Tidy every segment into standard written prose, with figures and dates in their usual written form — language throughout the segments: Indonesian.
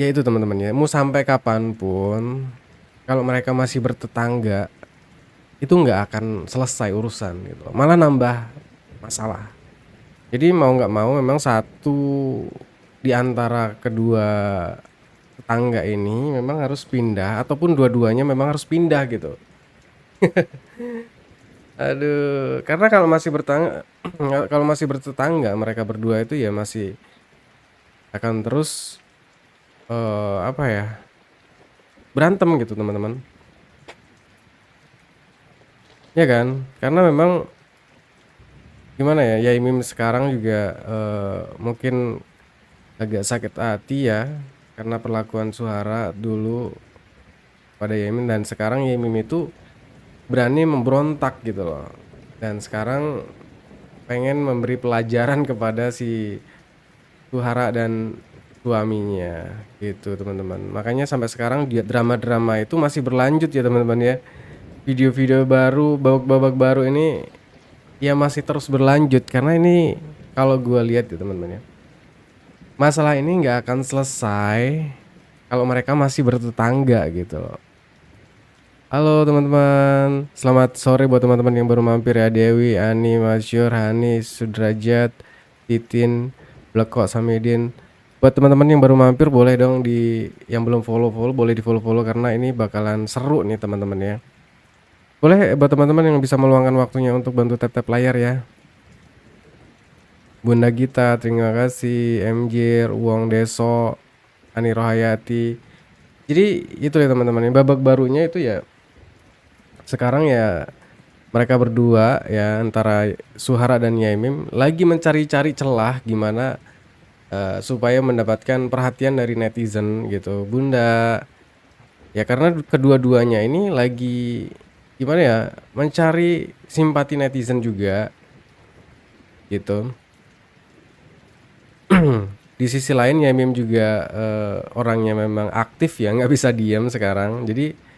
ya itu teman-teman ya, mau sampai kapanpun kalau mereka masih bertetangga, itu nggak akan selesai urusan gitu, malah nambah masalah. Jadi mau nggak mau memang satu di antara kedua tetangga ini memang harus pindah ataupun dua-duanya memang harus pindah gitu. Aduh, karena kalau masih kalau masih bertetangga mereka berdua itu ya masih akan terus, apa ya, berantem gitu teman-teman, ya kan? Karena memang gimana ya, Yai Mim sekarang juga, mungkin agak sakit hati ya, karena perlakuan Suhara dulu pada Yai Mim dan sekarang Yai Mim itu berani memberontak gitu loh. Dan sekarang pengen memberi pelajaran kepada si Suhara dan suaminya gitu teman-teman. Makanya sampai sekarang dia drama-drama itu masih berlanjut ya teman-teman ya. Video-video baru, babak-babak baru ini ya masih terus berlanjut karena ini kalau gua lihat ya teman-teman ya. Masalah ini nggak akan selesai kalau mereka masih bertetangga gitu loh. Halo teman-teman, selamat sore buat teman-teman yang baru mampir ya. Dewi, Ani, Masyur, Hani, Sudrajat, Titin, Bleko, Samidin. Buat teman-teman yang baru mampir boleh dong yang belum follow-follow boleh di-follow-follow karena ini bakalan seru nih teman-teman ya. Boleh buat teman-teman yang bisa meluangkan waktunya untuk bantu tap-tap layar ya. Bunda Gita, terima kasih. MJ, Uang Deso, Ani Rohayati. Jadi itu ya teman-teman, babak barunya itu ya sekarang ya mereka berdua ya antara Suhara dan Yaimim lagi mencari-cari celah gimana supaya mendapatkan perhatian dari netizen gitu. Bunda, ya karena kedua-duanya ini lagi gimana ya mencari simpati netizen juga gitu. Di sisi lain Yaimim juga orangnya memang aktif ya nggak bisa diam sekarang. Jadi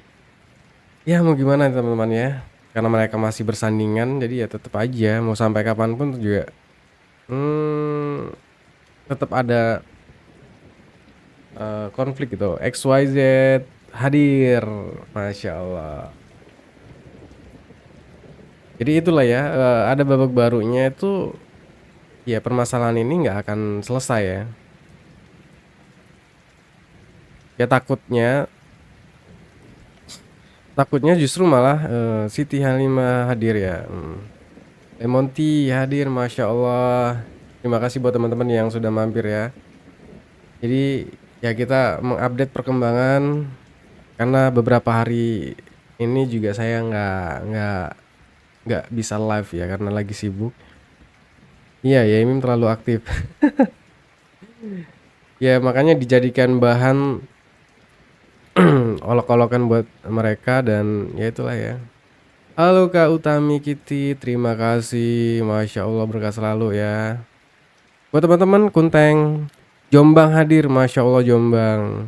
ya mau gimana teman-teman ya, karena mereka masih bersandingan jadi ya tetap aja mau sampai kapanpun juga, tetap ada, konflik gitu. XYZ hadir, Masya Allah. Jadi itulah ya, ada babak barunya itu, ya permasalahan ini nggak akan selesai ya. Ya takutnya justru malah, Siti Halimah hadir ya, Lemonti hadir, Masya Allah. Terima kasih buat teman-teman yang sudah mampir ya. Jadi ya kita mengupdate perkembangan karena beberapa hari ini juga saya nggak bisa live ya karena lagi sibuk. Iya ya Imim terlalu aktif. Ya makanya dijadikan bahan olok-olokan buat mereka dan ya itulah ya. Halo Kak Utami Kitty, terima kasih. Masya Allah berkah selalu ya. Buat teman-teman Kunteng, Jombang hadir, Masya Allah Jombang.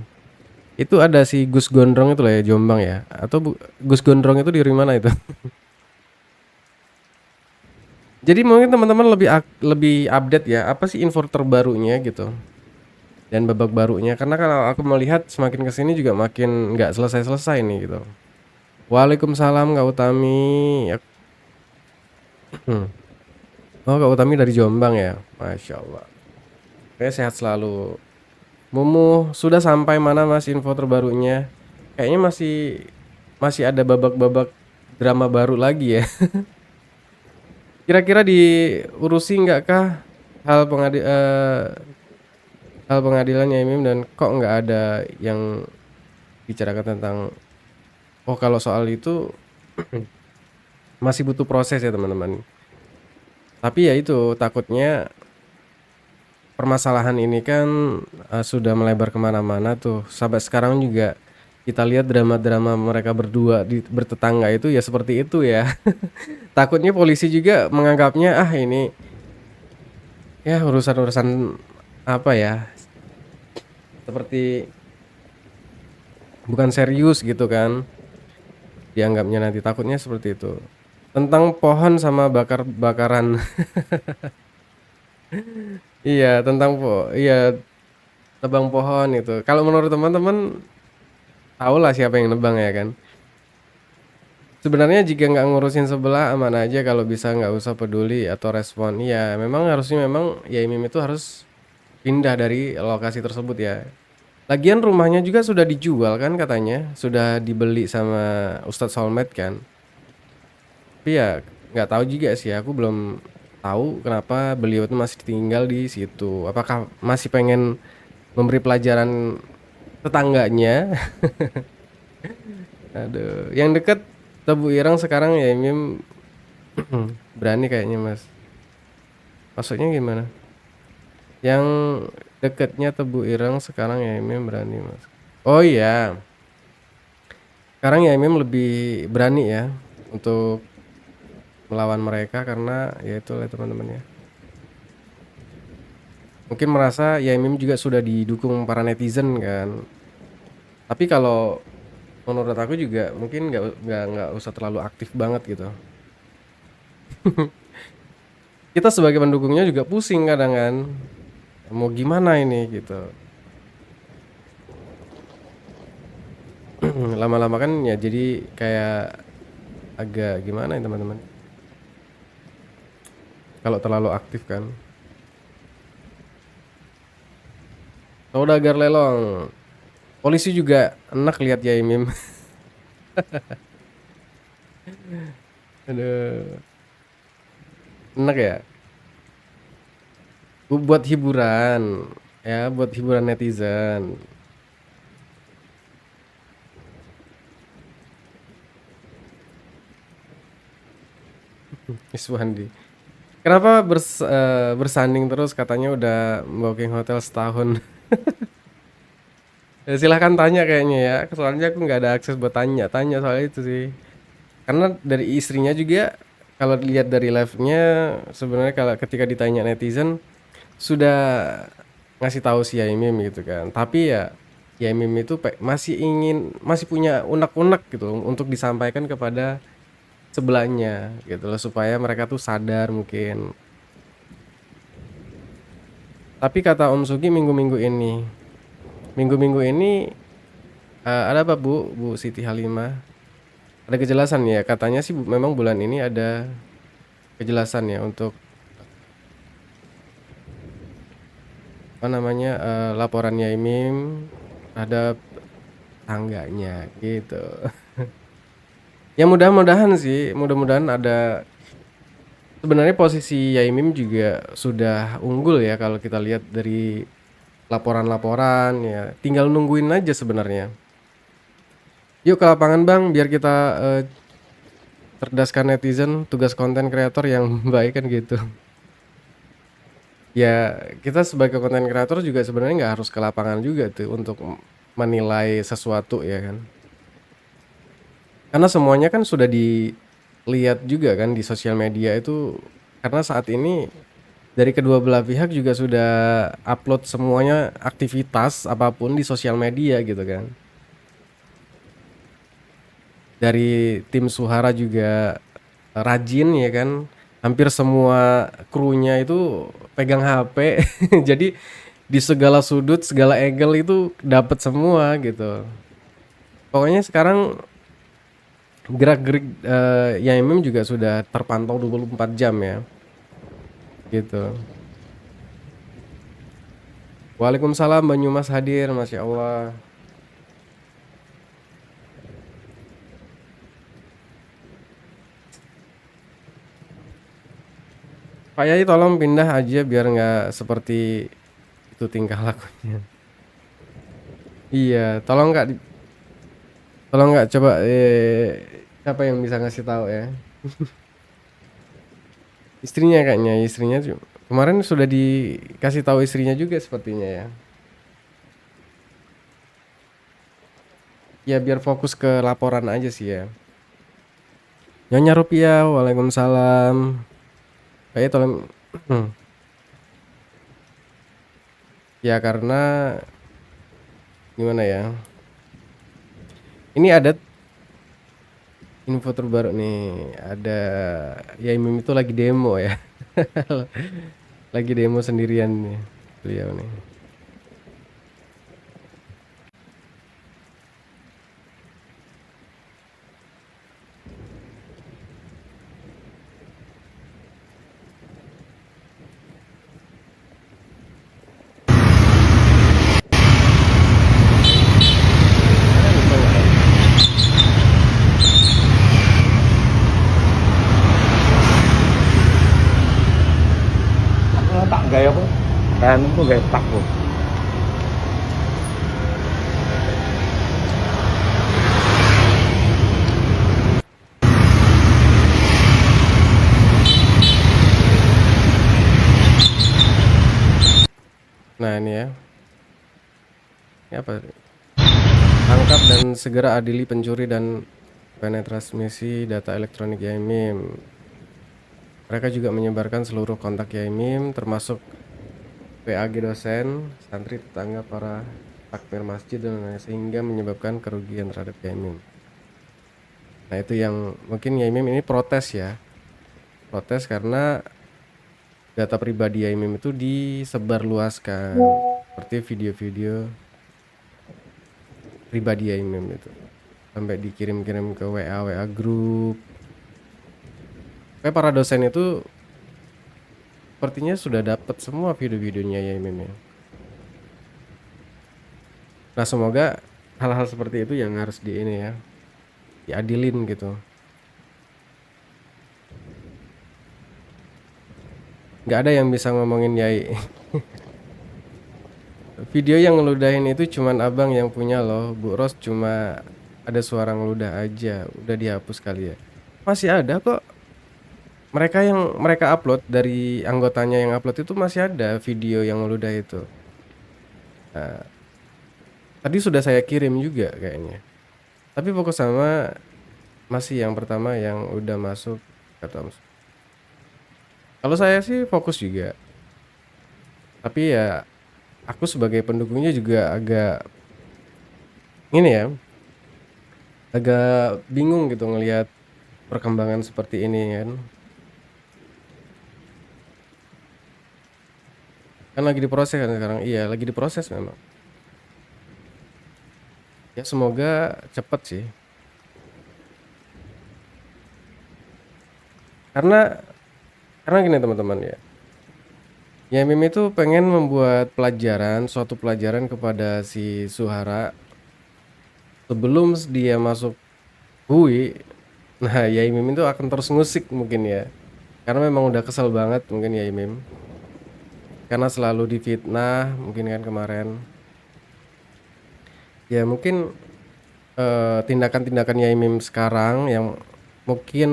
Itu ada si Gus Gondrong itu lah ya Jombang ya. Atau Gus Gondrong itu dari mana itu? Jadi mungkin teman-teman lebih update ya, apa sih info terbarunya gitu dan babak barunya. Karena kalau aku melihat semakin kesini juga makin nggak selesai-selesai nih gitu. Waalaikumsalam Kak Utami. Oh Kak Utami dari Jombang ya, Masya Allah. Oke sehat selalu. Mumu sudah sampai mana Mas info terbarunya? Kayaknya masih masih ada babak-babak drama baru lagi ya. Kira-kira diurusi nggak kah hal hal pengadilannya Mim dan kok nggak ada yang bicarakan tentang kalau soal itu masih butuh proses ya teman-teman. Tapi ya itu takutnya permasalahan ini kan sudah melebar kemana-mana tuh. Sampai sekarang juga kita lihat drama-drama mereka berdua bertetangga itu ya seperti itu ya. Takutnya polisi juga menganggapnya ini ya urusan-urusan apa ya seperti bukan serius gitu kan dianggapnya nanti takutnya seperti itu tentang pohon sama bakaran. Iya tentang iya nebang pohon itu. Kalau menurut teman-teman, tahulah siapa yang nebang ya kan. Sebenarnya jika nggak ngurusin sebelah aman aja kalau bisa nggak usah peduli atau respon. Iya, memang harusnya memang Yai Mim itu harus pindah dari lokasi tersebut ya. Lagian rumahnya juga sudah dijual kan katanya, sudah dibeli sama Ustadz Solmed kan. Tapi ya nggak tahu juga sih, aku belum tahu kenapa beliau itu masih tinggal di situ. Apakah masih pengen memberi pelajaran tetangganya? Aduh, yang deket Tebu Ireng sekarang ya Mim berani kayaknya Mas. Maksudnya gimana? Yang deketnya Tebu Ireng sekarang ya Mim berani Mas. Oh iya, sekarang ya Mim lebih berani ya untuk melawan mereka karena ya itu lah teman-teman ya. Mungkin merasa ya Mim juga sudah didukung para netizen kan. Tapi kalau menurut aku juga mungkin nggak usah terlalu aktif banget gitu. Kita sebagai pendukungnya juga pusing kadang kan. Mau gimana ini gitu. Lama-lama kan ya jadi kayak agak gimana ya teman-teman. Kalau terlalu aktif kan. Saudagar lelong. Polisi juga enak lihat ya Mim. Aduh, enak ya. Buat hiburan ya, buat hiburan netizen. Iswandi. Kenapa bersanding terus katanya udah booking hotel setahun? Ya, silahkan tanya kayaknya ya. Soalnya aku nggak ada akses buat tanya soal itu sih. Karena dari istrinya juga kalau dilihat dari live-nya sebenarnya kalau ketika ditanya netizen sudah ngasih tahu si Yaimim gitu kan. Tapi ya Yaimim itu masih punya unek-unek gitu untuk disampaikan kepada sebelahnya gitu loh supaya mereka tuh sadar mungkin. Tapi kata Om Sugi minggu-minggu ini ada apa Bu Siti Halimah? Ada kejelasan ya katanya sih memang bulan ini ada kejelasan ya untuk apa namanya laporan Yaimim terhadap tangganya gitu. Ya mudah-mudahan ada sebenarnya posisi Yaimim juga sudah unggul ya kalau kita lihat dari laporan-laporan ya. Tinggal nungguin aja sebenarnya. Yuk ke lapangan Bang biar kita cerdaskan netizen, tugas konten kreator yang baik kan gitu. Ya kita sebagai konten kreator juga sebenarnya nggak harus ke lapangan juga tuh untuk menilai sesuatu ya kan. Karena semuanya kan sudah dilihat juga kan di sosial media itu karena saat ini dari kedua belah pihak juga sudah upload semuanya aktivitas apapun di sosial media gitu kan. Dari tim Suhara juga rajin ya kan. Hampir semua krunya itu pegang HP. Jadi di segala sudut, segala angle itu dapat semua gitu. Pokoknya sekarang gerak-gerik Yaimim juga sudah terpantau 24 jam ya. Gitu. Waalaikumsalam Banyumas hadir, Masya Allah. Pak Yai tolong pindah aja biar nggak seperti itu tingkah lakunya. Iya, tolong nggak coba siapa yang bisa ngasih tahu ya? Istrinya kayaknya, kemarin sudah dikasih tahu istrinya juga sepertinya ya. Ya biar fokus ke laporan aja sih ya. Nyonya Rupiah, Waalaikumsalam. Kayak tolong ya karena gimana ya? Ini ada info terbaru nih. Ada Yaimim itu lagi demo ya. Lagi demo sendirian nih beliau nih. anu kok gak takut. Nah ini ya, ini apa? Tangkap dan segera adili pencuri dan penetrasi data elektronik Yaimim. Mereka juga menyebarkan seluruh kontak Yaimim, termasuk WAG dosen, santri, tetangga, para takmir masjid dan lain-lain, sehingga menyebabkan kerugian terhadap Yaimim. Nah itu yang mungkin Yaimim ini protes ya, protes karena data pribadi Yaimim itu disebarluaskan, seperti video-video pribadi Yaimim itu sampai dikirim-kirim ke WA grup. Kayak para dosen itu sepertinya sudah dapat semua video-videonya Yaimim ya. Nah semoga hal-hal seperti itu yang harus di ini ya, diadilin gitu. Nggak ada yang bisa ngomongin Yai. Video yang ngeludahin itu cuman abang yang punya loh. Bu Ros cuma ada suara ngeludah aja, udah dihapus kali ya. Masih ada kok. Mereka upload, dari anggotanya yang upload itu masih ada video yang ngeludah itu. Nah, tadi sudah saya kirim juga kayaknya. Tapi fokus sama masih yang pertama yang udah masuk ke Toms. Kalau saya sih fokus juga. Tapi ya aku sebagai pendukungnya juga agak ini ya, agak bingung gitu ngelihat perkembangan seperti ini kan. Kan lagi diproses kan sekarang. Iya, lagi diproses memang. Ya semoga cepet sih. Karena gini teman-teman ya. Yaimim itu pengen membuat suatu pelajaran kepada si Suhara sebelum dia masuk UI. Nah, Yaimim itu akan terus ngusik mungkin ya. Karena memang udah kesel banget mungkin Yaimim. Karena selalu difitnah mungkin kan kemarin. Ya mungkin tindakan-tindakan Yaimim sekarang yang mungkin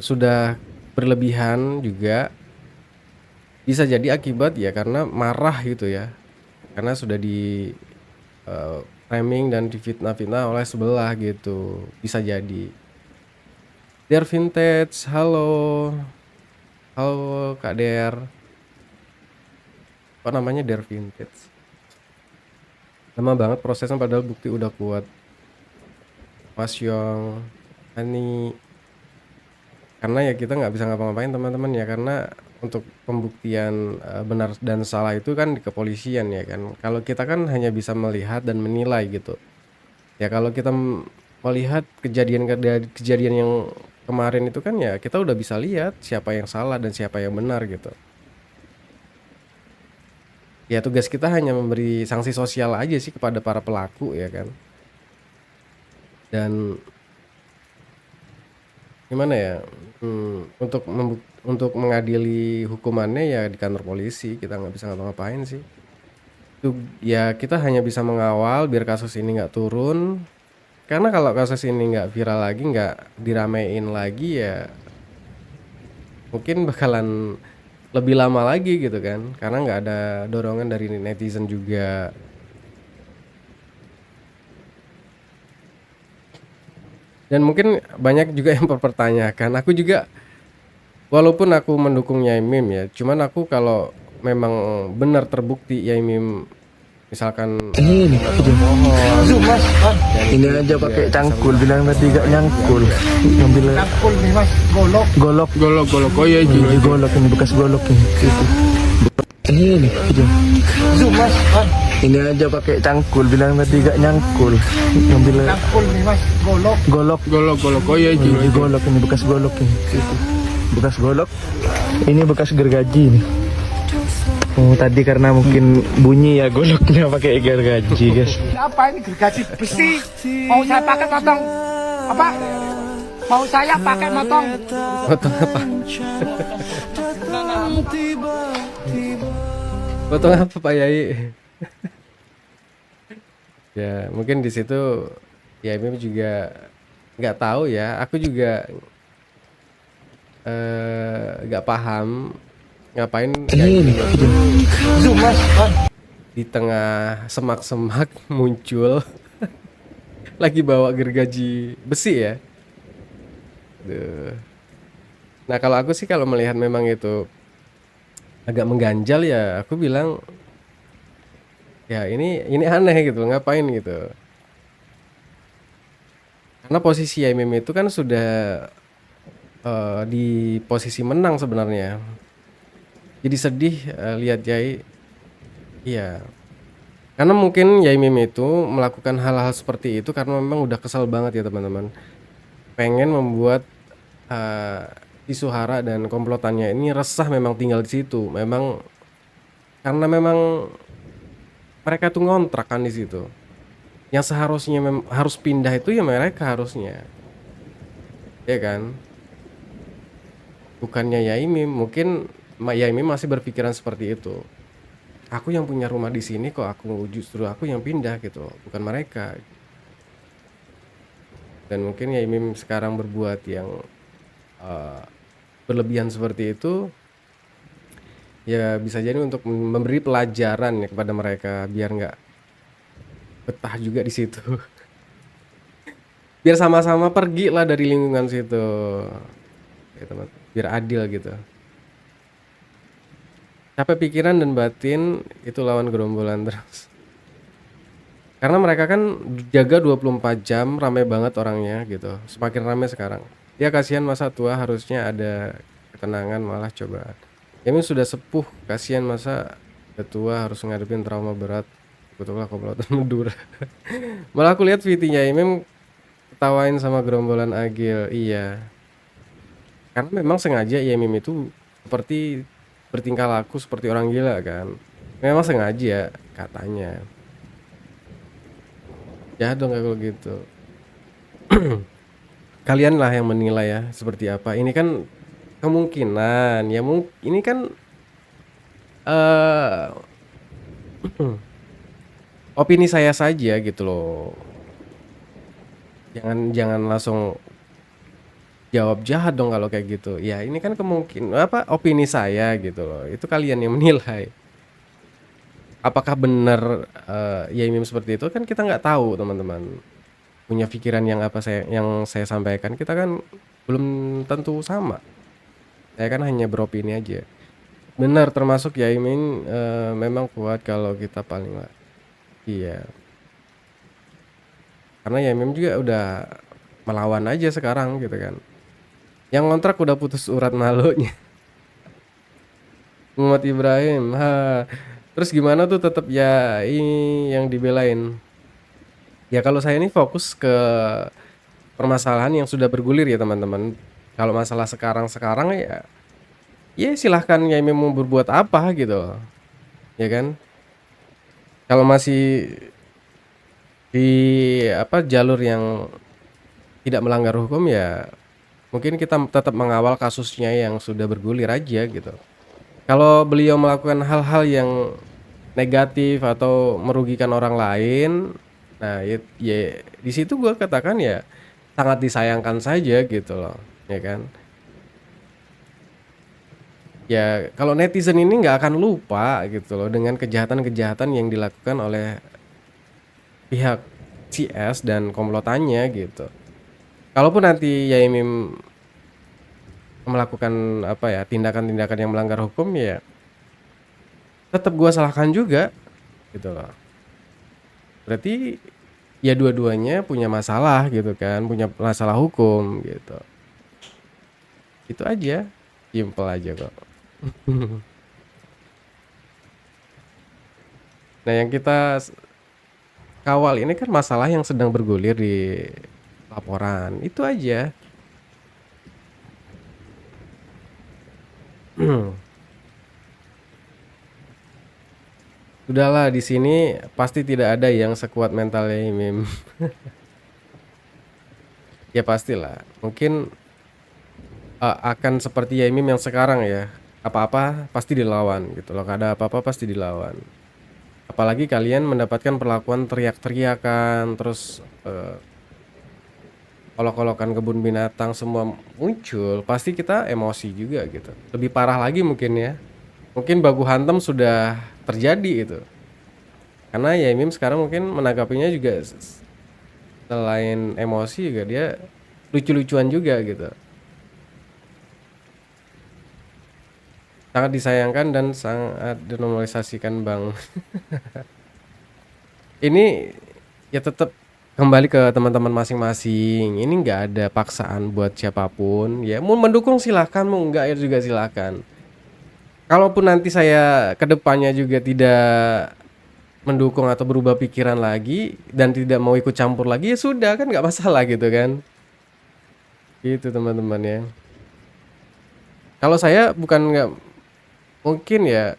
sudah berlebihan juga bisa jadi akibat ya karena marah gitu ya, karena sudah di framing dan difitnah-fitnah oleh sebelah gitu, bisa jadi. Der Vintage, halo Kak Der, apa namanya, Der Vintage, lama banget prosesnya padahal bukti udah kuat. Mas Yong, Ani, karena ya kita nggak bisa ngapa-ngapain teman-teman ya, karena untuk pembuktian benar dan salah itu kan di kepolisian ya kan. Kalau kita kan hanya bisa melihat dan menilai gitu. Ya kalau kita melihat kejadian yang kemarin itu kan ya kita udah bisa lihat siapa yang salah dan siapa yang benar gitu. Ya tugas kita hanya memberi sanksi sosial aja sih kepada para pelaku ya kan. Dan gimana ya, untuk mengadili hukumannya ya di kantor polisi, kita nggak bisa ngapa-ngapain sih. Itu ya kita hanya bisa mengawal biar kasus ini nggak turun, karena kalau kasus ini nggak viral lagi, nggak diramein lagi ya mungkin bakalan lebih lama lagi gitu kan, karena nggak ada dorongan dari netizen juga. Dan mungkin banyak juga yang mempertanyakan, aku juga walaupun aku mendukung Yaimim ya, cuman aku kalau memang benar terbukti Yaimim misalkan Ini bohong mas, ini aja pakai cangkul, bilang tadi gak nyangkul, ngambil Cangkul nih mas, golok. golok. Oh iya, ini golok, ini bekas golok ini. Ini Zoom mas, ini aja pakai cangkul, bilang tadi gak nyangkul, ngambil cangkul nih mas, golok. golok. Oh iya, ini golok, ini bekas golok ini. Bekas golok, ini bekas gergaji nih. Oh tadi karena mungkin bunyi ya goloknya pakai gergaji guys. Apa ini gergaji besi? Mau saya pakai motong apa? Mau saya pakai motong? Foto apa? Potong apa Pak Yai? Ya mungkin di situ ya Mim juga nggak tahu ya. Aku juga nggak paham ngapain Yai Ini Mim video. itu Zoom mas. di tengah semak-semak muncul lagi bawa gergaji besi ya. Duh. Nah kalau aku sih kalau melihat memang itu agak mengganjal ya aku bilang ya ini aneh gitu ngapain gitu. Karena posisi Yai Mim itu kan sudah di posisi menang sebenarnya. Jadi sedih lihat Yai. Iya. Karena mungkin Yai Mim itu melakukan hal-hal seperti itu karena memang udah kesal banget ya teman-teman. Pengen membuat eh, isu hara dan komplotannya ini resah memang tinggal di situ. Memang karena memang mereka tuh ngontrak kan di situ. Yang seharusnya harus pindah itu ya mereka harusnya. Ya kan? Bukannya Yai Mim. Mungkin Yai Mim masih berpikiran seperti itu. Aku yang punya rumah di sini kok justru aku yang pindah gitu, bukan mereka. Dan mungkin Yai Mim sekarang berbuat yang eh, berlebihan seperti itu, ya bisa jadi untuk memberi pelajaran ya kepada mereka biar nggak betah juga di situ. Biar sama-sama pergi lah dari lingkungan situ, ya teman. Biar adil gitu. Capek pikiran dan batin itu lawan gerombolan terus. Karena mereka kan jaga 24 jam, ramai banget orangnya gitu. Semakin ramai sekarang. Ya kasihan masa tua harusnya ada ketenangan malah coba. Ya Mim sudah sepuh, kasihan masa udah tua harus ngadepin trauma berat. Betullah komplotan Madura. Malah aku lihat VT-nya Mim ketawain sama gerombolan Agil. Iya. Karena memang sengaja ya Mim itu seperti bertingkah laku seperti orang gila kan. Memang sengaja katanya. Ya dong kalau gitu. Kalian lah yang menilai ya seperti apa. Ini kan kemungkinan ya ini kan eh opini saya saja gitu loh. Jangan jangan langsung jawab jahat dong kalau kayak gitu. Ya ini kan kemungkinan apa opini saya gitu loh. Itu kalian yang menilai. Apakah benar Yai Mim seperti itu kan kita nggak tahu teman-teman. Punya pikiran yang saya sampaikan kita kan belum tentu sama. Saya kan hanya beropini aja. Benar termasuk Yai Mim memang kuat kalau kita paling lah. Iya. Karena Yai Mim juga udah melawan aja sekarang gitu kan. Yang kontrak udah putus urat malunya. Muhammad Ibrahim. Ha. Terus gimana tuh tetap ya ini yang dibelain. Ya kalau saya ini fokus ke permasalahan yang sudah bergulir ya teman-teman. Kalau masalah sekarang ya silahkan ya mau berbuat apa gitu loh. Ya kan? Kalau masih di apa jalur yang tidak melanggar hukum ya mungkin kita tetap mengawal kasusnya yang sudah bergulir aja gitu. Kalau beliau melakukan hal-hal yang negatif atau merugikan orang lain, nah ya di situ gue katakan ya sangat disayangkan saja gitu loh, ya kan? Ya kalau netizen ini nggak akan lupa gitu loh dengan kejahatan-kejahatan yang dilakukan oleh pihak CS dan komplotannya gitu. Kalaupun nanti Yai Mim melakukan apa ya tindakan-tindakan yang melanggar hukum ya tetap gua salahkan juga gitu loh. Berarti ya dua-duanya punya masalah gitu kan, punya masalah hukum gitu. Itu aja, simple aja kok. Nah, yang kita kawal ini kan masalah yang sedang bergulir di laporan. Itu aja. Udahlah di sini pasti tidak ada yang sekuat mentalnya Mim. Ya pastilah. Mungkin akan seperti Yaimim yang sekarang ya. apa-apa pasti dilawan gitu loh, ada apa-apa pasti dilawan. Apalagi kalian mendapatkan perlakuan teriak-teriakan, terus olok-olokan kebun binatang semua muncul, pasti kita emosi juga gitu. Lebih parah lagi mungkin ya. Mungkin baku hantam sudah terjadi itu. Karena ya Mim sekarang mungkin menanggapinya juga selain emosi juga dia lucu-lucuan juga gitu. Sangat disayangkan dan sangat dinormalisasikan Bang. Ini ya tetap kembali ke teman-teman masing-masing. Ini nggak ada paksaan buat siapapun. Ya mau mendukung silahkan, mau enggak ya juga silahkan. Kalaupun nanti saya ke depannya juga tidak mendukung atau berubah pikiran lagi dan tidak mau ikut campur lagi ya sudah kan nggak masalah gitu kan. Gitu teman-teman ya. Kalau saya bukan nggak mungkin ya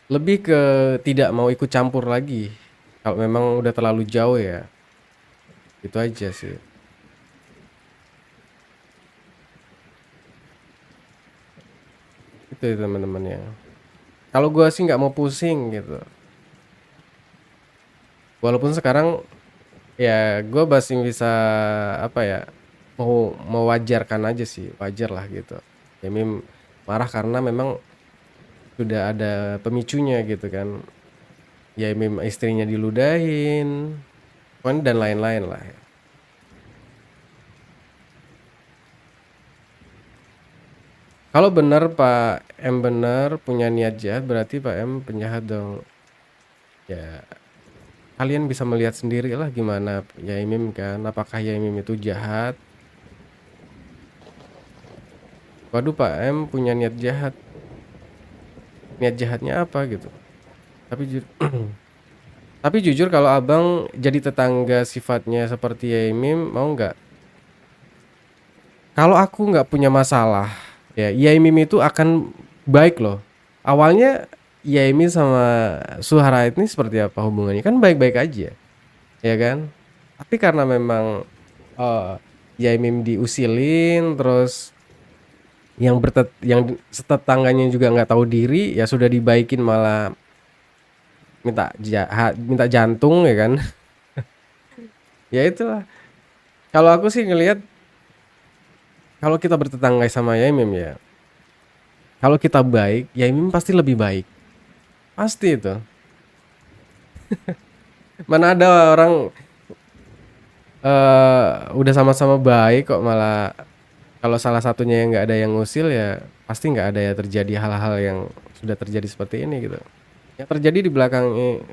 lebih ke tidak mau ikut campur lagi. Kalau memang udah terlalu jauh ya. Itu aja sih. Itu ya teman-teman ya. Kalau gua sih nggak mau pusing gitu. Walaupun sekarang ya gua masih bisa apa ya, mau mewajarkan aja sih, wajar lah gitu. Ya Mim marah karena memang sudah ada pemicunya gitu kan. Ya Mim istrinya diludahin, dan lain-lain lah ya. Kalau benar Pak M benar punya niat jahat berarti Pak M penjahat dong. Ya kalian bisa melihat sendiri lah gimana Yaimim kan. Apakah Yaimim itu jahat? Waduh Pak M punya niat jahat. Niat jahatnya apa gitu. Tapi tapi jujur kalau abang jadi tetangga sifatnya seperti Yaimim mau nggak? Kalau aku nggak punya masalah, ya Yaimim itu akan baik loh. Awalnya Yaimim sama Suhara ini seperti apa hubungannya? Kan baik-baik aja, ya kan? Tapi karena memang eh Yaimim diusilin, terus yang setetangganya juga nggak tahu diri, ya sudah dibaikin malah minta jantung ya kan? Ya itulah. Kalau aku sih ngelihat kalau kita bertetangga sama Yaimim ya, kalau kita baik, Yaimim pasti lebih baik. Pasti itu. Mana ada orang udah sama-sama baik kok malah kalau salah satunya yang nggak ada yang ngusil ya pasti nggak ada ya terjadi hal-hal yang sudah terjadi seperti ini gitu. Yang terjadi di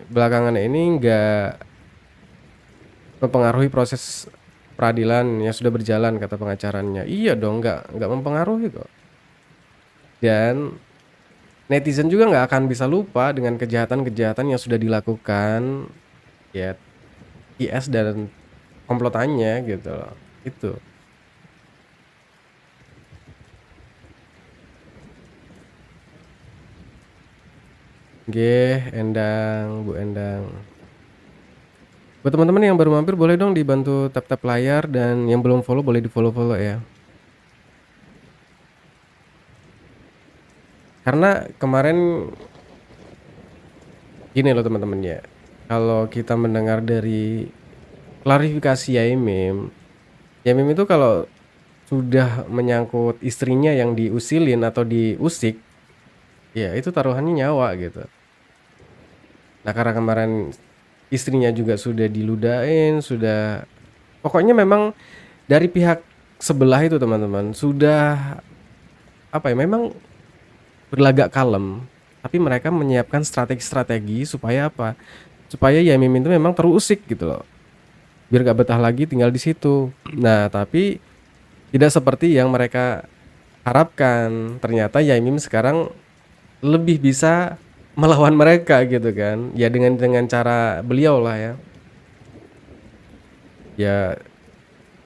belakangan ini nggak mempengaruhi proses peradilan yang sudah berjalan kata pengacaranya. Iya dong, nggak mempengaruhi kok. Dan netizen juga nggak akan bisa lupa dengan kejahatan-kejahatan yang sudah dilakukan ya IS dan komplotannya gitu loh. Itu. Endang, Bu Endang. Buat teman-teman yang baru mampir boleh dong dibantu tap-tap layar dan yang belum follow boleh di-follow ya. Karena kemarin gini loh teman-teman ya. Kalau kita mendengar dari klarifikasi Yaimim itu kalau sudah menyangkut istrinya yang diusilin atau diusik, ya itu taruhannya nyawa gitu. Nah karena kemarin istrinya juga sudah diludain, sudah pokoknya memang dari pihak sebelah itu teman-teman sudah apa ya memang berlagak kalem, tapi mereka menyiapkan strategi-strategi supaya apa? Supaya Yaimim itu memang terusik gitu loh. Biar gak betah lagi tinggal di situ. Nah, tapi tidak seperti yang mereka harapkan. Ternyata Yaimim sekarang lebih bisa melawan mereka gitu kan. Ya dengan cara beliau lah ya. Ya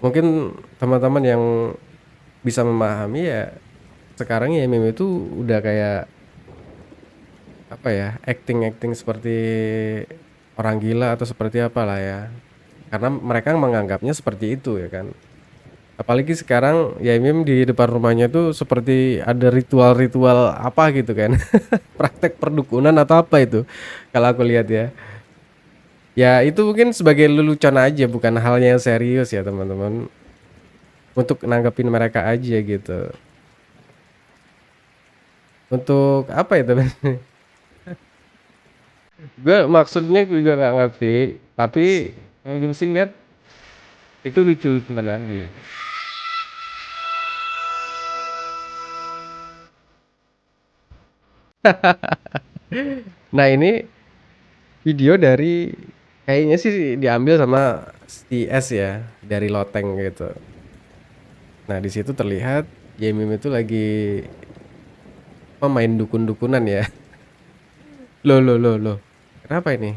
mungkin teman-teman yang bisa memahami ya sekarang Yaimim itu udah kayak apa ya, acting seperti orang gila atau seperti apalah ya. Karena mereka menganggapnya seperti itu ya kan. Apalagi sekarang ya Mim di depan rumahnya tuh seperti ada ritual-ritual apa gitu kan. Praktek perdukunan atau apa itu kalau aku lihat ya. Ya itu mungkin sebagai lelucon aja bukan hal yang serius ya teman-teman. Untuk nanggepin mereka aja gitu. Untuk apa ya teman? Gue maksudnya juga nggak ngerti. Tapi yang sih lihat itu lucu sebenarnya. Nah ini video dari kayaknya sih diambil sama si S ya dari Loteng gitu. Nah di situ terlihat Yemim itu lagi main dukun-dukunan ya. Loh loh loh loh. Kenapa ini?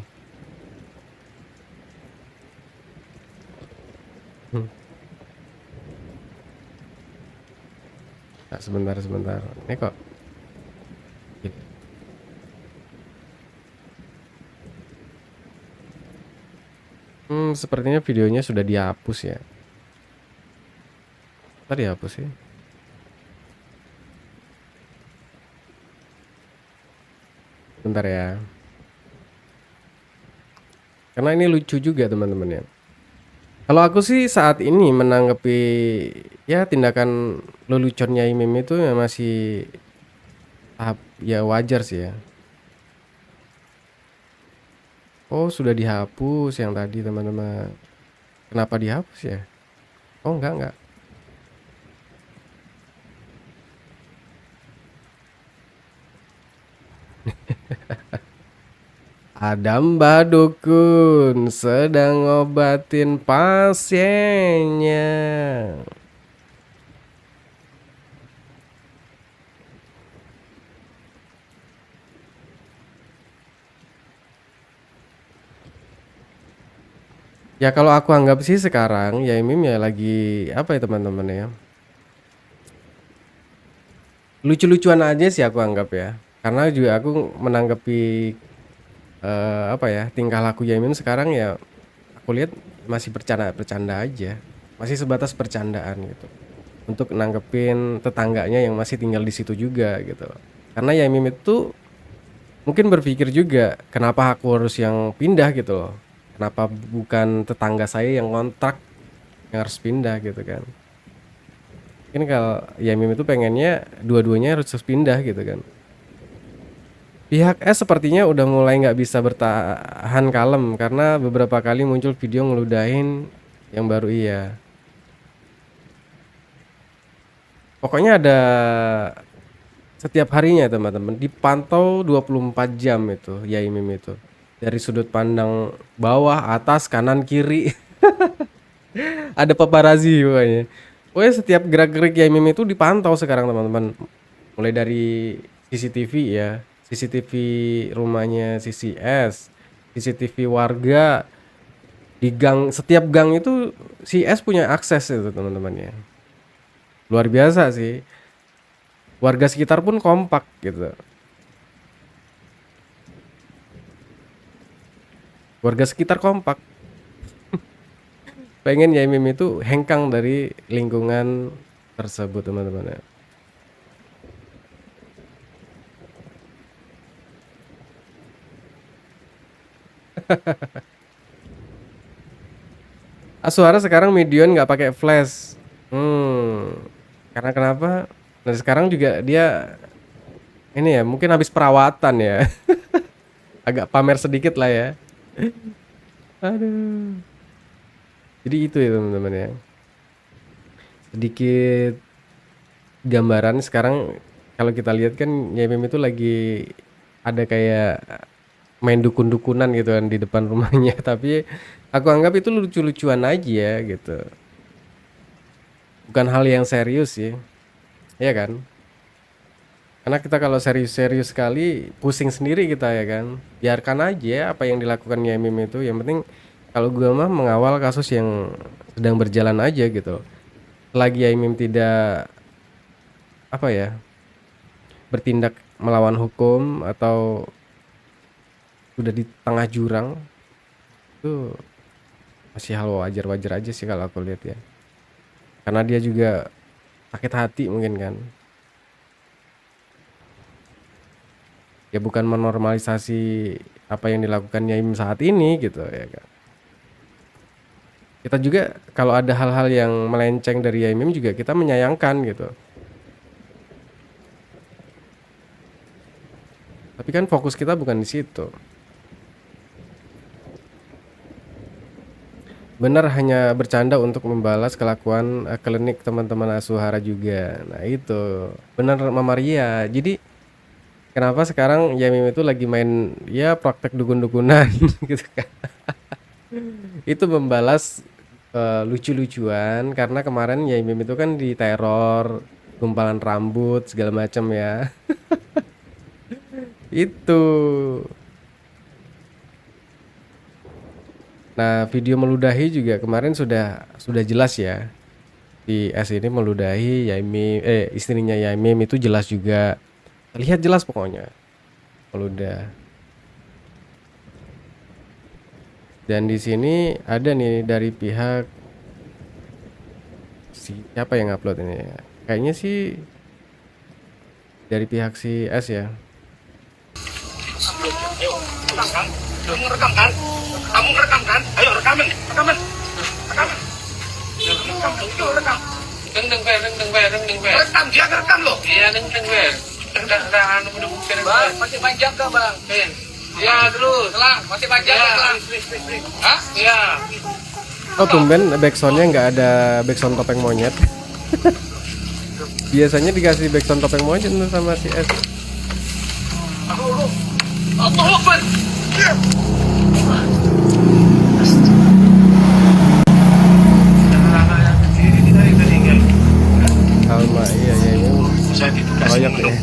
Hmm. Nah, sebentar sebentar. Ini kok. Sepertinya videonya sudah dihapus ya. Tadi dihapus sih. Bentar ya. Karena ini lucu juga teman-teman ya. Kalau aku sih saat ini menanggapi ya tindakan leluconnya Imim itu ya masih tahap ya wajar sih ya. Oh sudah dihapus yang tadi teman-teman. Kenapa dihapus ya? Oh enggak. Ada Mbah Dukun sedang ngobatin pasiennya. Ya kalau aku anggap sih sekarang ya Imim ya lagi apa ya teman-teman ya. Lucu-lucuan aja sih aku anggap ya. Karena juga aku menanggapi apa ya tingkah laku Yamin sekarang ya aku lihat masih bercanda aja, masih sebatas bercandaan gitu untuk nanggepin tetangganya yang masih tinggal di situ juga gitu. Karena Yamin itu mungkin berpikir juga kenapa aku harus yang pindah gitu loh, kenapa bukan tetangga saya yang kontrak yang harus pindah gitu kan. Mungkin kalau Yamin itu pengennya dua-duanya harus pindah gitu kan. Pihak S sepertinya udah mulai nggak bisa bertahan kalem karena beberapa kali muncul video ngeludahin yang baru iya. Pokoknya ada setiap harinya teman-teman dipantau 24 jam itu Yaimim itu. Dari sudut pandang bawah, atas, kanan, kiri. Ada paparazi pokoknya. Pokoknya setiap gerak-gerik Yaimim itu dipantau sekarang teman-teman. Mulai dari CCTV ya, CCTV rumahnya CCS, CCTV warga di gang, setiap gang itu si S punya akses itu teman-teman ya. Luar biasa sih. Warga sekitar pun kompak gitu. Warga sekitar kompak. Pengen Yaimim itu hengkang dari lingkungan tersebut teman-teman ya. Suara sekarang Medion nggak pakai flash. Karena kenapa? Nah sekarang juga dia ini ya mungkin habis perawatan ya. Agak pamer sedikit lah ya. Aduh. Jadi itu ya teman-teman ya. Sedikit gambaran sekarang kalau kita lihat kan YMM itu lagi ada kayak main dukun-dukunan gitu kan di depan rumahnya. Tapi aku anggap itu lucu-lucuan aja gitu. Bukan hal yang serius sih. Iya kan? Karena kita kalau serius-serius sekali pusing sendiri kita ya kan. Biarkan aja apa yang dilakukan Yemim itu. Yang penting kalau gue mah mengawal kasus yang sedang berjalan aja gitu. Selagi Yemim tidak apa ya bertindak melawan hukum atau udah di tengah jurang itu masih hal wajar-wajar aja sih kalau aku lihat ya. karena dia juga sakit hati mungkin kan. Ya bukan menormalisasi apa yang dilakukan Yaim saat ini gitu ya kan. Kita juga kalau ada hal-hal yang melenceng dari Yaimim juga kita menyayangkan gitu. Tapi kan fokus kita bukan di situ. Benar hanya bercanda untuk membalas kelakuan klinik teman-teman Asuhara juga. Nah itu benar Mama Ria. Jadi kenapa sekarang Yaimim itu lagi main ya praktek dukun-dukunan gitu kan. Itu membalas lucu-lucuan karena kemarin Yaimim itu kan diteror, gumpalan rambut segala macam ya. Itu. Nah, video meludahi juga kemarin sudah jelas ya. Di S ini meludahi Yaimim, istrinya Yaimim itu jelas juga. Terlihat jelas pokoknya. Meludah. Dan di sini ada nih dari pihak siapa yang upload ini ya? Kayaknya sih dari pihak si S ya. Kamu rekam kan? Kamu rekam kan? Ayo rekamin. Rekam. Deng ber. Rekam, dia rekam loh. Iya deng ber. Dah anu mungkin. Bang, masih panjang ke bang? Ya terus. Selang, masih panjang Ya. selang. Hah? Iya. Oh tumben backsoundnya nggak ada backsound topeng monyet. Biasanya dikasih backsound topeng monyet tuh sama si S. Allahu Akbar. Sama iya ini royok ya.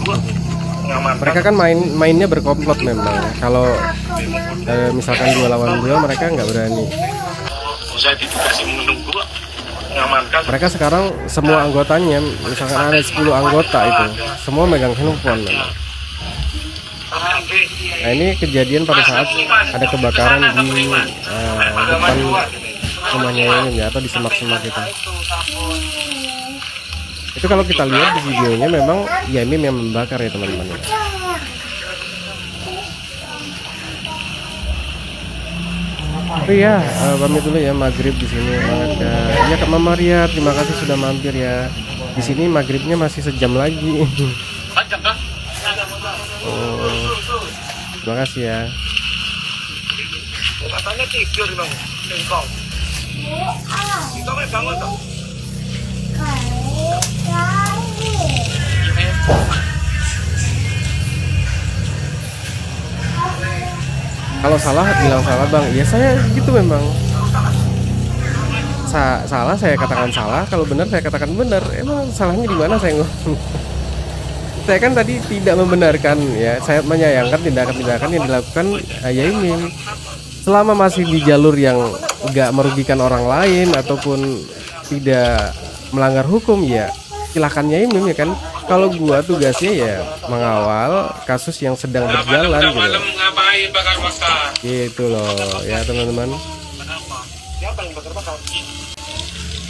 Mereka kan mainnya berkomplot memang. Kalau misalkan 2 lawan 2 mereka nggak berani. Saya dikasih menunggu mengamankan. Mereka sekarang semua anggotanya, misalkan ada 10 anggota itu, semua megang handphone memang. Nah ini kejadian pada saat ada kebakaran di depan rumahnya ini ya, atau di semak-semak itu. Itu kalau kita lihat di videonya memang Yaimim yang membakar ya teman-teman. Oh iya, pamit dulu ya maghrib di sini. Ya Kak Mama Ria, terima kasih sudah mampir ya. Di sini maghribnya masih sejam lagi. Oh, terima kasih ya. Katanya tidur bang, bengkong. Kita mau bangun toh. Kalau salah bilang salah bang. Ya saya gitu memang. Salah saya katakan salah. Kalau benar saya katakan benar. Emang salahnya di mana saya ngomong? Saya kan tadi tidak membenarkan ya. Saya menyayangkan tindakan-tindakan yang dilakukan Yaimim. Selama masih di jalur yang nggak merugikan orang lain ataupun tidak melanggar hukum ya silahkan Yaimim ya kan. Kalau gua tugasnya ya mengawal kasus yang sedang berjalan gitu. Malam ngapain bakar-bakar? Gitu loh ya teman-teman. Siapa yang bakar-bakar?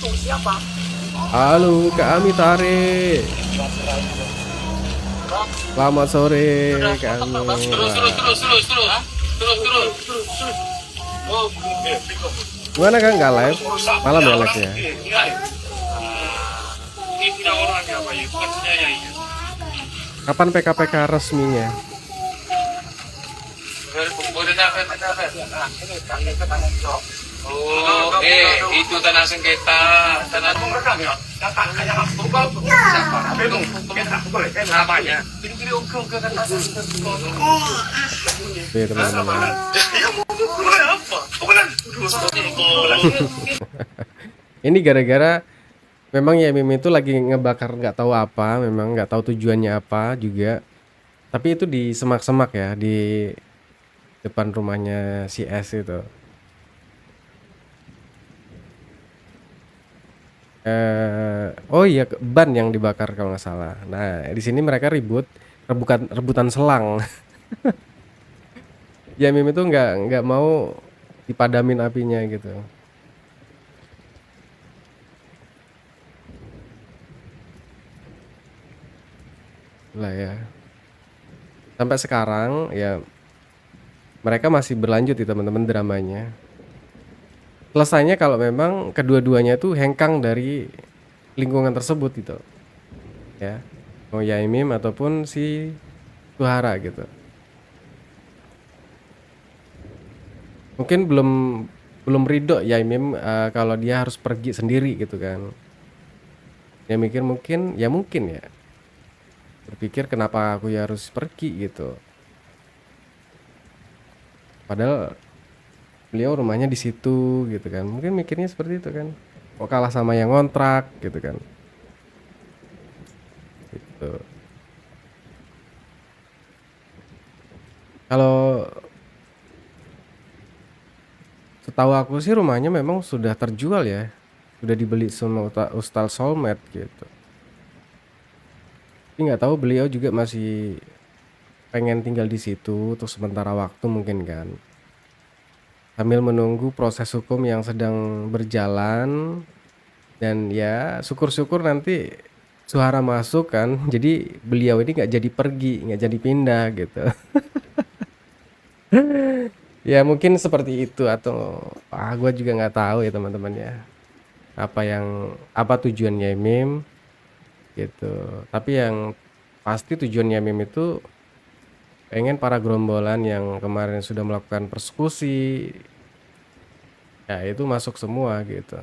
Tuh siapa? Halo kami Tare. Selamat sore kami. Terus. Oh, Gimana kan nggak live? Malam ya live ya. ini punya orang ya Pak, bukan saya ya. Kapan PKPK resminya? Boleh dapat. Oh, itu tanah sengketa, tanah Rekam ya? Data kayak apa? Siapa? Boleh, namanya. Kiri-kiri ukur ke atas. Oke teman-teman. Bukan apa? Bukan. Ini gara-gara memang Yaimim itu lagi ngebakar nggak tahu apa, memang nggak tahu tujuannya apa juga. Tapi itu di semak-semak ya, di depan rumahnya si S itu. Oh iya ban yang dibakar kalau nggak salah. Nah di sini mereka rebutan selang. Yaimim itu nggak mau dipadamin apinya gitu. lah ya. Sampai sekarang ya mereka masih berlanjut ya teman-teman dramanya. Selesainya kalau memang kedua-duanya tuh hengkang dari lingkungan tersebut gitu ya. Mau Yaimim ataupun si Suhara gitu. Mungkin belum ridho Yaimim kalau dia harus pergi sendiri gitu kan. Dia mikir mungkin ya. Berpikir kenapa aku ya harus pergi gitu. Padahal beliau rumahnya di situ gitu kan. Mungkin mikirnya seperti itu kan. Kok kalah sama yang ngontrak gitu kan. Gitu. Kalau setahu aku sih rumahnya memang sudah terjual ya. Sudah dibeli sama Ustaz Soulmate gitu. Tapi nggak tahu beliau juga masih pengen tinggal di situ untuk sementara waktu mungkin kan. Sambil menunggu proses hukum yang sedang berjalan dan ya syukur-syukur nanti Suhara masuk kan. Jadi beliau ini nggak jadi pergi, nggak jadi pindah gitu. Ya mungkin seperti itu atau gue juga nggak tahu ya teman-teman ya. Apa tujuan Yaimim gitu. Tapi yang pasti tujuan Yaimim itu pengen para gerombolan yang kemarin sudah melakukan persekusi ya itu masuk semua gitu.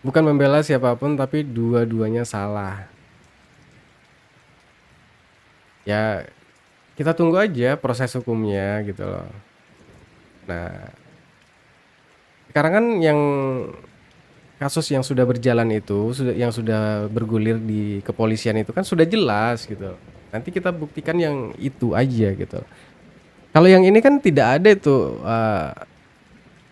Bukan membela siapapun tapi dua-duanya salah. Ya kita tunggu aja proses hukumnya gitu loh. Nah, sekarang kan yang kasus yang sudah berjalan itu, yang sudah bergulir di kepolisian itu kan sudah jelas gitu. Nanti kita buktikan yang itu aja gitu. Kalau yang ini kan tidak ada itu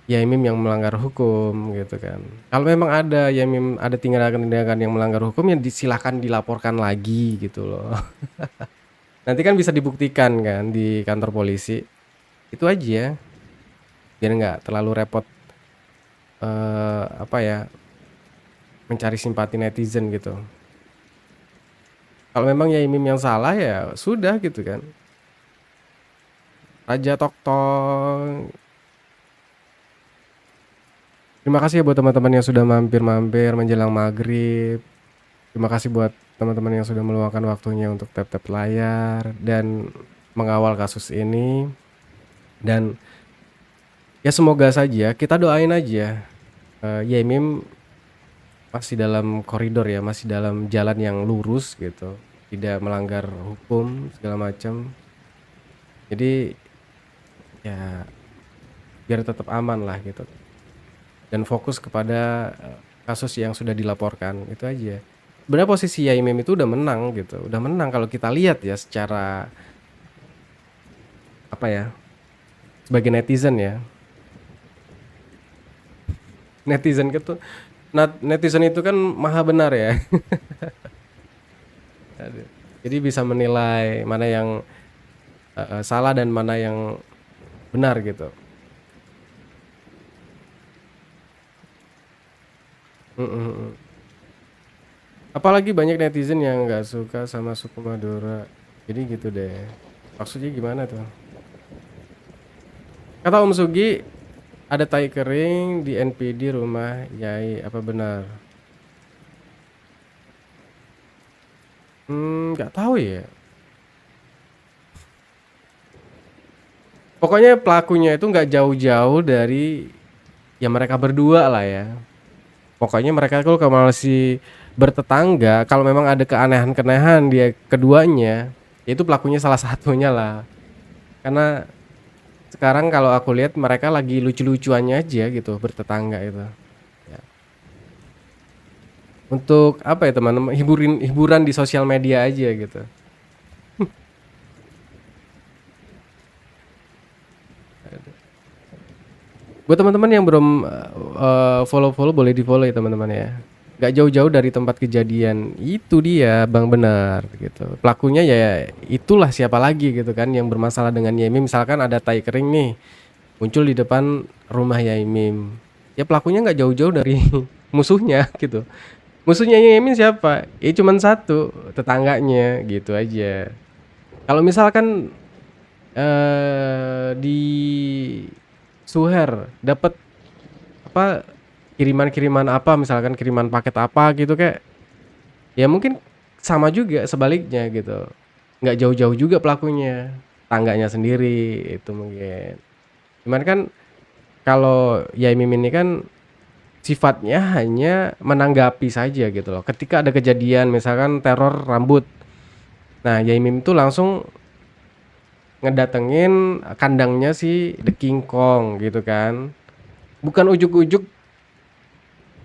Yaimim yang melanggar hukum gitu kan. Kalau memang ada Yaimim ada tindakan-tindakan yang melanggar hukum ya silakan dilaporkan lagi gitu loh. Nanti kan bisa dibuktikan kan di kantor polisi. Itu aja. Biar nggak terlalu repot mencari simpati netizen gitu. Kalau memang Yaimim yang salah ya sudah gitu kan. Raja tok-tok. Terima kasih ya buat teman-teman yang sudah mampir-mampir menjelang maghrib. Terima kasih buat teman-teman yang sudah meluangkan waktunya untuk tap-tap layar dan mengawal kasus ini. Dan ya semoga saja kita doain aja Yaimim masih dalam koridor ya, masih dalam jalan yang lurus gitu, tidak melanggar hukum segala macam. Jadi ya biar tetap aman lah gitu. Dan fokus kepada kasus yang sudah dilaporkan itu aja. Sebenarnya posisi Yaimim itu udah menang gitu, udah menang kalau kita lihat ya secara sebagai netizen ya. Netizen itu kan maha benar ya. Jadi bisa menilai mana yang salah dan mana yang benar gitu. Apalagi banyak netizen yang nggak suka sama suku Madura. Jadi gitu deh. Maksudnya gimana tuh? Kata Om Sugi, ada tai kering di NPD rumah Yai, apa benar? Nggak tahu ya. Pokoknya pelakunya itu nggak jauh-jauh dari ya mereka berdua lah ya. Pokoknya mereka kalau masih bertetangga, kalau memang ada keanehan-keanehan dia keduanya, itu pelakunya salah satunya lah. Karena sekarang kalau aku lihat mereka lagi lucu-lucuannya aja gitu bertetangga itu. Ya. Untuk apa ya teman-teman, hiburan di sosial media aja gitu. Buat teman-teman yang belum follow boleh di follow ya teman-teman ya. Gak jauh-jauh dari tempat kejadian itu dia Bang Benar gitu. Pelakunya ya itulah siapa lagi gitu kan yang bermasalah dengan Yaimim. Misalkan ada tai kering nih muncul di depan rumah Yaimim. Ya pelakunya nggak jauh-jauh dari musuhnya gitu. Musuhnya Yamin siapa? Ya cuman satu, tetangganya gitu aja. Kalau misalkan di Suher dapat apa kiriman-kiriman apa misalkan kiriman paket apa gitu kayak ya mungkin sama juga sebaliknya gitu. Nggak jauh-jauh juga pelakunya, tangganya sendiri itu mungkin. Cuman kan kalau Yaimim ini kan sifatnya hanya menanggapi saja gitu loh. Ketika ada kejadian misalkan teror rambut. Nah, Yaimim itu langsung ngedatengin kandangnya si The King Kong gitu kan. Bukan ujuk-ujuk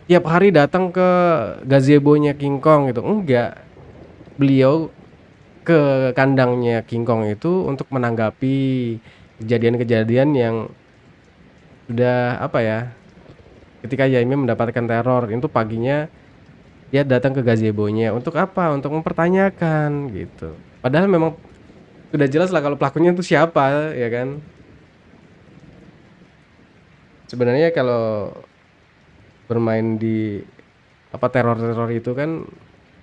tiap hari datang ke gazebo-nya King Kong gitu. Enggak. Beliau ke kandangnya King Kong itu untuk menanggapi kejadian-kejadian yang sudah apa ya? Ketika Yaimim mendapatkan teror, itu paginya dia datang ke gazebo-nya untuk apa? Untuk mempertanyakan gitu. Padahal memang udah jelas lah kalau pelakunya itu siapa, ya kan? Sebenarnya kalau bermain di apa teror-teror itu kan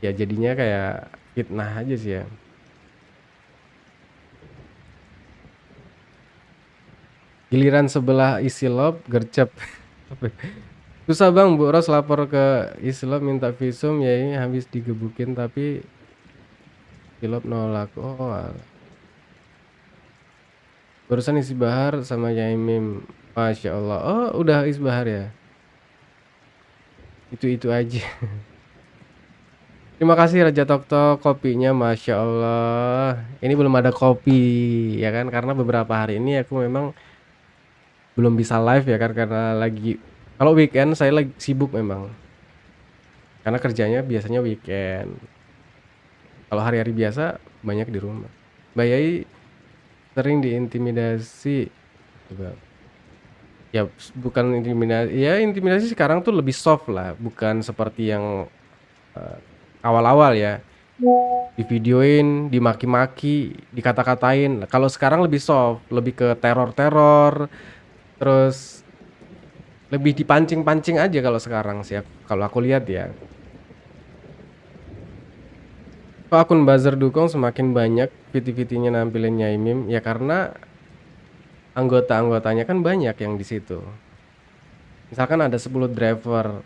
ya jadinya kayak fitnah aja sih ya. Giliran sebelah isi lob gercep. Susah bang, Bu Ros lapor ke Islop minta visum ya ini habis digebukin tapi Islop nolak. Oh, alah. Barusan isi bahar sama Yaimim. Masya Allah. Oh, udah isi bahar ya. Itu aja. Terima kasih Raja Tok Tok kopinya, Masya Allah. Ini belum ada kopi ya kan karena beberapa hari ini aku memang belum bisa live ya kan karena lagi kalau weekend saya lagi sibuk memang. Karena kerjanya biasanya weekend. Kalau hari-hari biasa banyak di rumah. Mbak Yai sering diintimidasi. Coba. Ya bukan intimidasi. Ya intimidasi sekarang tuh lebih soft lah, bukan seperti yang eh, awal-awal ya. Divideoin, dimaki-maki, dikata-katain. Kalau sekarang lebih soft, lebih ke teror-teror, terus lebih dipancing-pancing aja kalau sekarang sih. Kalau aku lihat ya. Kok akun buzzer dukung semakin banyak VT-VT-nya nampilin Yaimim? Ya karena anggota-anggotanya kan banyak yang di situ. Misalkan ada 10 driver,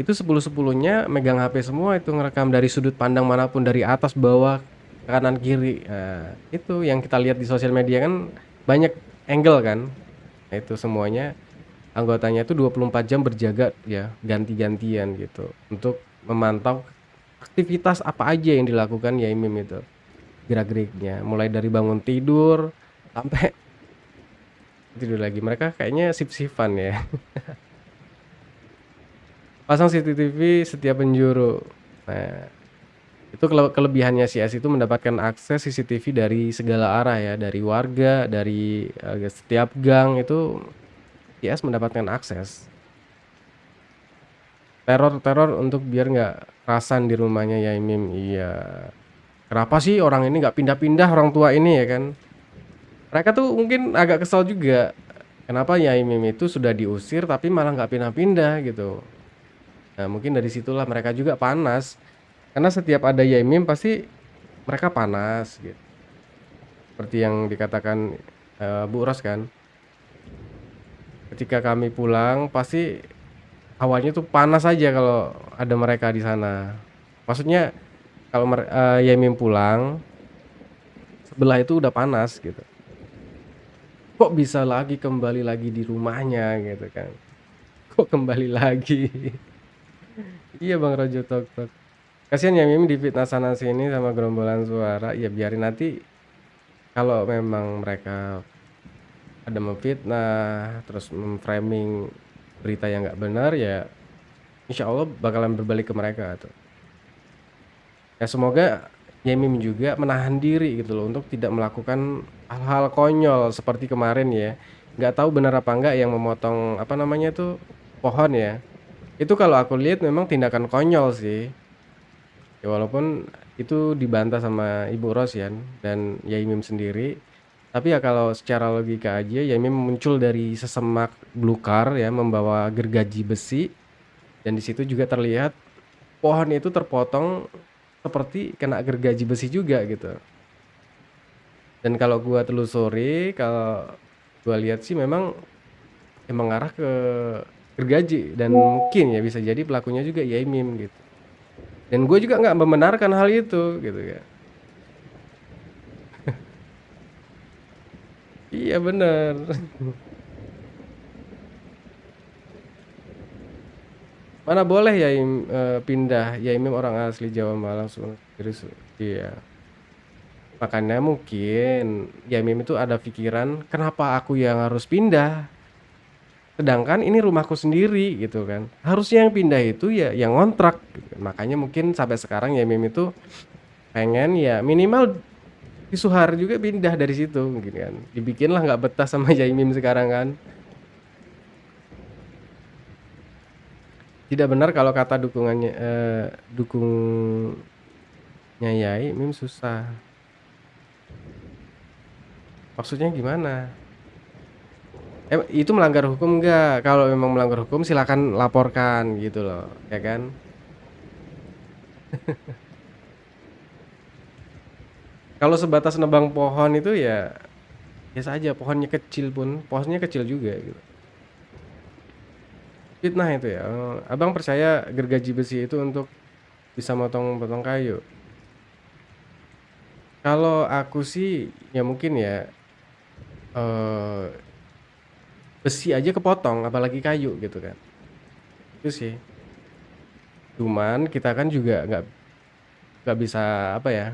itu 10-10-nya megang HP semua itu ngerekam dari sudut pandang manapun, dari atas, bawah, kanan, kiri. Nah, itu yang kita lihat di sosial media kan banyak angle kan. Nah, itu semuanya anggotanya itu 24 jam berjaga ya, ganti-gantian gitu untuk memantau aktivitas apa aja yang dilakukan Yaimim itu. Gerak-geriknya, mulai dari bangun tidur sampai tidur lagi. Mereka kayaknya sip-sipan ya. Pasang CCTV setiap penjuru. Nah, itu kelebihannya si S itu mendapatkan akses CCTV dari segala arah ya, dari warga, dari setiap gang itu si S mendapatkan akses. Teror-teror untuk biar nggak kerasan di rumahnya Yaimim. Iya. Kenapa sih orang ini nggak pindah-pindah orang tua ini ya kan? Mereka tuh mungkin agak kesal juga. Kenapa Yaimim itu sudah diusir tapi malah nggak pindah-pindah gitu. Nah mungkin dari situlah mereka juga panas. Karena setiap ada Yaimim pasti mereka panas gitu. Seperti yang dikatakan Bu Ros kan. Ketika kami pulang pasti awalnya tuh panas aja kalau ada mereka di sana. Maksudnya kalau Yaimim pulang sebelah itu udah panas gitu. Kok bisa lagi kembali lagi di rumahnya gitu kan. Kok kembali lagi. Iya Bang Rojo Tok Tok. Kasihan Yaimim difitnah sana sini sama gerombolan suara. Ya biarin nanti kalau memang mereka ada memfitnah terus memframing berita yang nggak benar ya insya Allah bakalan berbalik ke mereka tuh. Ya semoga Yaimim juga menahan diri gitu loh untuk tidak melakukan hal-hal konyol seperti kemarin ya. Nggak tahu benar apa enggak yang memotong apa namanya tuh pohon ya. Itu kalau aku lihat memang tindakan konyol sih. Ya walaupun itu dibantah sama Ibu Rosyan dan Yaimim sendiri. Tapi ya kalau secara logika aja Yaimim muncul dari sesemak belukar ya membawa gergaji besi dan di situ juga terlihat pohon itu terpotong seperti kena gergaji besi juga gitu. Dan kalau gua telusuri, kalau gua lihat sih memang mengarah ke gergaji dan mungkin ya bisa jadi pelakunya juga Yaimim gitu. Dan gue juga nggak membenarkan hal itu gitu ya. Iya bener. Mana boleh pindah Yaimim orang asli Jawa Malang terus iya. Makanya mungkin Yaimim itu ada pikiran kenapa aku yang harus pindah. Sedangkan ini rumahku sendiri gitu kan. Harusnya yang pindah itu ya yang ngontrak gitu. Makanya mungkin sampai sekarang Yaimim itu pengen ya minimal di Suhar juga pindah dari situ gitu kan. Dibikinlah nggak betah sama Yaimim sekarang kan. Tidak benar kalau kata dukungnya Yaimim susah. Maksudnya gimana? Itu melanggar hukum enggak? Kalau memang melanggar hukum silakan laporkan gitu loh, ya kan? Kalau sebatas nebang pohon itu ya biasa aja, pohonnya kecil juga gitu. Fitnah itu ya. Abang percaya gergaji besi itu untuk bisa motong-potong kayu? Kalau aku sih ya mungkin ya eh besi aja kepotong apalagi kayu gitu kan. Itu sih. Cuman kita kan juga nggak bisa apa ya?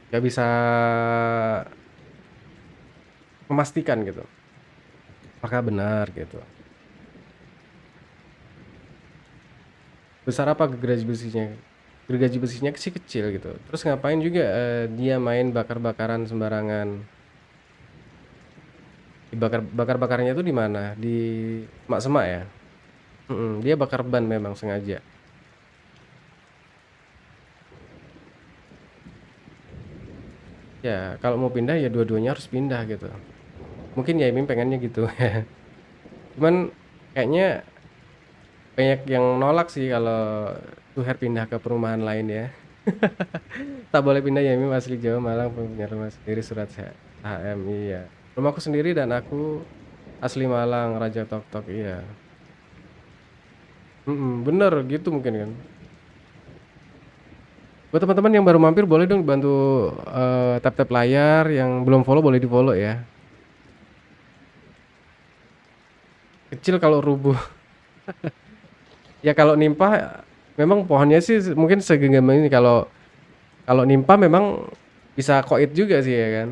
Nggak bisa memastikan gitu. Apakah benar gitu. Besar apa gergaji besinya? Gergaji besinya sih kecil gitu. Terus ngapain juga dia main bakar-bakaran sembarangan? Bakar-bakarnya tuh di mana? Di semak-semak ya? Dia bakar ban memang sengaja. Ya, kalau mau pindah ya dua-duanya harus pindah gitu. Mungkin ya Yaimim pengennya gitu ya. Cuman kayaknya banyak yang nolak sih kalau Suher pindah ke perumahan lain ya. Tak boleh pindah Yaimim asli Jawa Malang punya rumah sendiri surat HM iya. Rumahku sendiri dan aku asli Malang Raja Tok Tok iya. Bener gitu mungkin kan. Buat teman-teman yang baru mampir boleh dong bantu tap-tap layar, yang belum follow boleh di-follow ya. Kecil kalau rubuh. Ya kalau nimpah memang pohonnya sih mungkin segenggam ini, kalau nimpah memang bisa koit juga sih ya kan.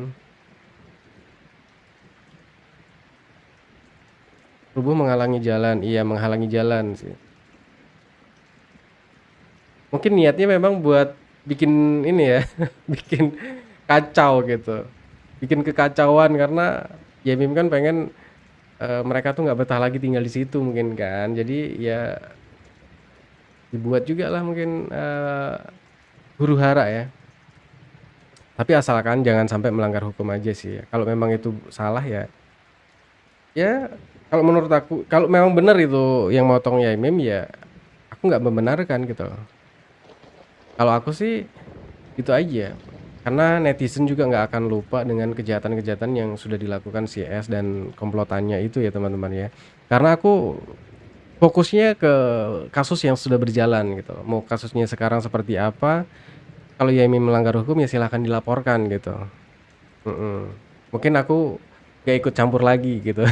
Rubuh menghalangi jalan, iya menghalangi jalan sih. Mungkin niatnya memang buat bikin ini ya, bikin kacau gitu. Bikin kekacauan karena Yaimim kan pengen mereka tuh nggak betah lagi tinggal di situ mungkin kan. Jadi ya dibuat juga lah mungkin huru-hara ya. Tapi asalkan jangan sampai melanggar hukum aja sih. Kalau memang itu salah ya, ya kalau menurut aku, kalau memang benar itu yang motong Yaimim ya, aku nggak membenarkan gitu loh. Kalau aku sih itu aja. Karena netizen juga nggak akan lupa dengan kejahatan-kejahatan yang sudah dilakukan si S dan komplotannya itu ya teman-teman ya. Karena aku fokusnya ke kasus yang sudah berjalan gitu. Mau kasusnya sekarang seperti apa, kalau Yaimim melanggar hukum ya silahkan dilaporkan gitu. Mungkin aku gak ikut campur lagi gitu.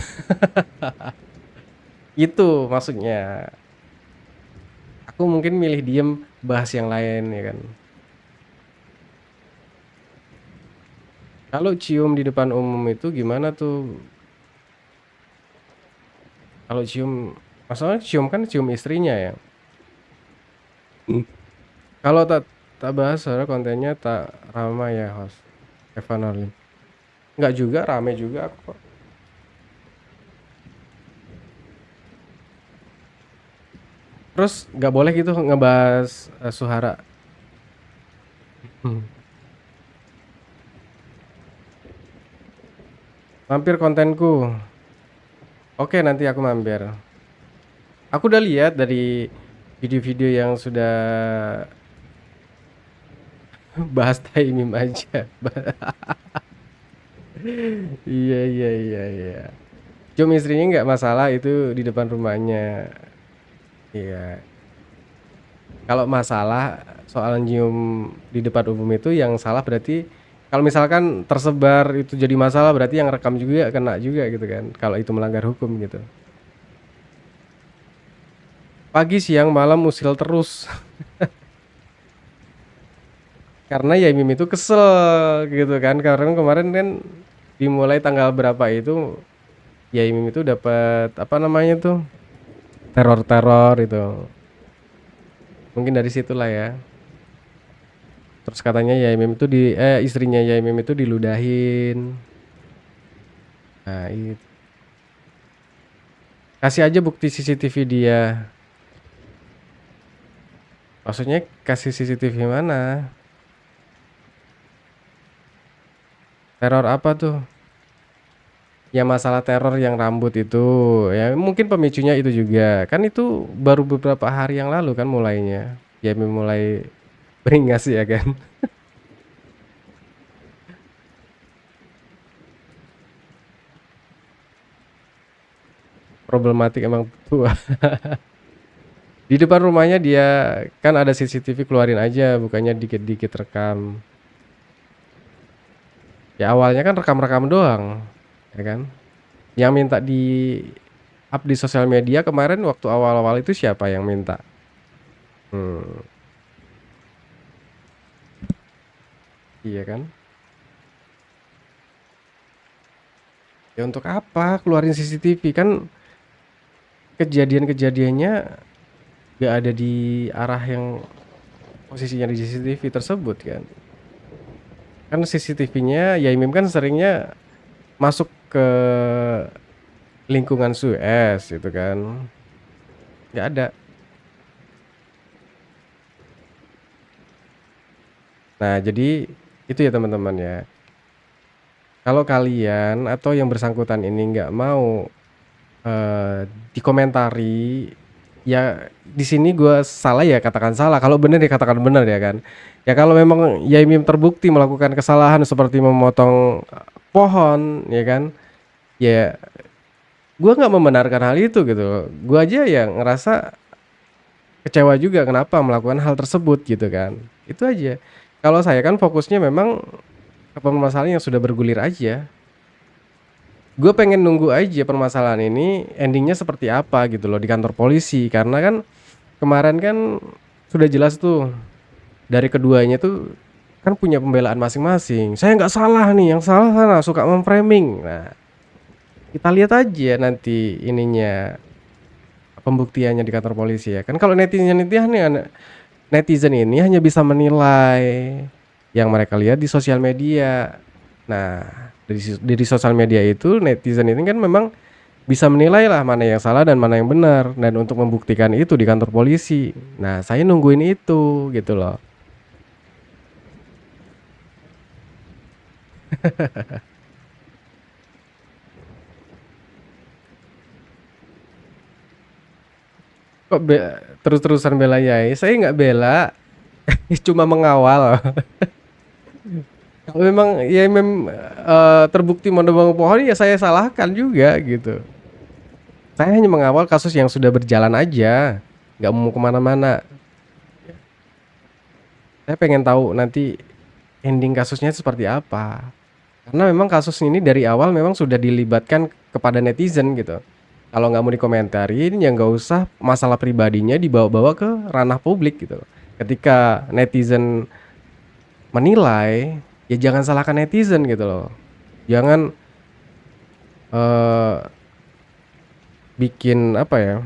Itu maksudnya. Aku mungkin milih diem, bahas yang lain ya kan. Kalau cium di depan umum itu gimana tuh? Kalau cium, masalahnya cium kan cium istrinya ya. Kalau tak bahas soalnya kontennya tak ramai ya host Evan Orlim. Nggak juga, rame juga aku kok. Terus nggak boleh gitu ngebahas Suhara. Mampir kontenku. Oke nanti aku mampir. Aku udah lihat dari video-video yang sudah bahas tai meme aja. Iya, iya, iya, iya. Cuma istrinya nggak masalah itu di depan rumahnya. Iya. Kalau masalah soal nyium di depan umum itu yang salah berarti kalau misalkan tersebar itu jadi masalah berarti yang rekam juga kena juga gitu kan. Kalau itu melanggar hukum gitu. Pagi, siang, malam usil terus. Karena ya Mim itu kesel gitu kan. Karena kemarin kan dimulai tanggal berapa itu ya Mim itu dapat apa namanya tuh teror-teror itu. Mungkin dari situlah ya. Terus katanya Yaimim itu istrinya Yaimim itu diludahin. Nah, itu. Kasih aja bukti CCTV dia. Maksudnya kasih CCTV mana? Teror apa tuh? Ya masalah teror yang rambut itu. Ya mungkin pemicunya itu juga. Kan itu baru beberapa hari yang lalu kan mulainya. Yaimim mulai beringas ya kan. Problematik emang tua. Di depan rumahnya dia kan ada CCTV keluarin aja, bukannya dikit-dikit rekam. Ya awalnya kan rekam-rekam doang, ya kan. Yang minta di up di sosial media kemarin waktu awal-awal itu siapa yang minta? Hmm, iya kan. Ya untuk apa keluarin CCTV kan kejadian-kejadiannya gak ada di arah yang posisinya di CCTV tersebut kan. Kan CCTV-nya Yaimim kan seringnya masuk ke lingkungan Suez gitu kan. Nggak ada. Nah, jadi itu ya teman-teman ya. Kalau kalian atau yang bersangkutan ini nggak mau dikomentari, ya di sini gue salah ya katakan salah, kalau bener ya katakan bener ya kan. Ya kalau memang Yaimim terbukti melakukan kesalahan seperti memotong pohon ya kan, ya gue nggak membenarkan hal itu gitu. Gue aja yang ngerasa kecewa juga kenapa melakukan hal tersebut gitu kan. Itu aja. Kalau saya kan fokusnya memang ke permasalahan yang sudah bergulir aja. Gue pengen nunggu aja permasalahan ini endingnya seperti apa gitu loh di kantor polisi. Karena kan kemarin kan sudah jelas tuh dari keduanya tuh kan punya pembelaan masing-masing. Saya nggak salah nih, yang salah sana suka memframing. Nah, kita lihat aja nanti ininya pembuktiannya di kantor polisi ya kan. Kalau netizen ini hanya bisa menilai yang mereka lihat di sosial media. Nah, dari sosial media itu netizen ini kan memang bisa menilai lah mana yang salah dan mana yang benar, dan untuk membuktikan itu di kantor polisi. Nah, saya nungguin itu gitu loh. Kok terus-terusan bela Yai? Saya nggak bela, cuma mengawal. Kalau memang ya terbukti menebang pohon ya saya salahkan juga gitu. Saya hanya mengawal kasus yang sudah berjalan aja, nggak mau kemana-mana. Saya pengen tahu nanti ending kasusnya seperti apa. Karena memang kasus ini dari awal memang sudah dilibatkan kepada netizen gitu. Kalau nggak mau dikomentarin, ya nggak usah masalah pribadinya dibawa-bawa ke ranah publik gitu. Ketika netizen menilai, ya jangan salahkan netizen gitu loh. Jangan bikin apa ya,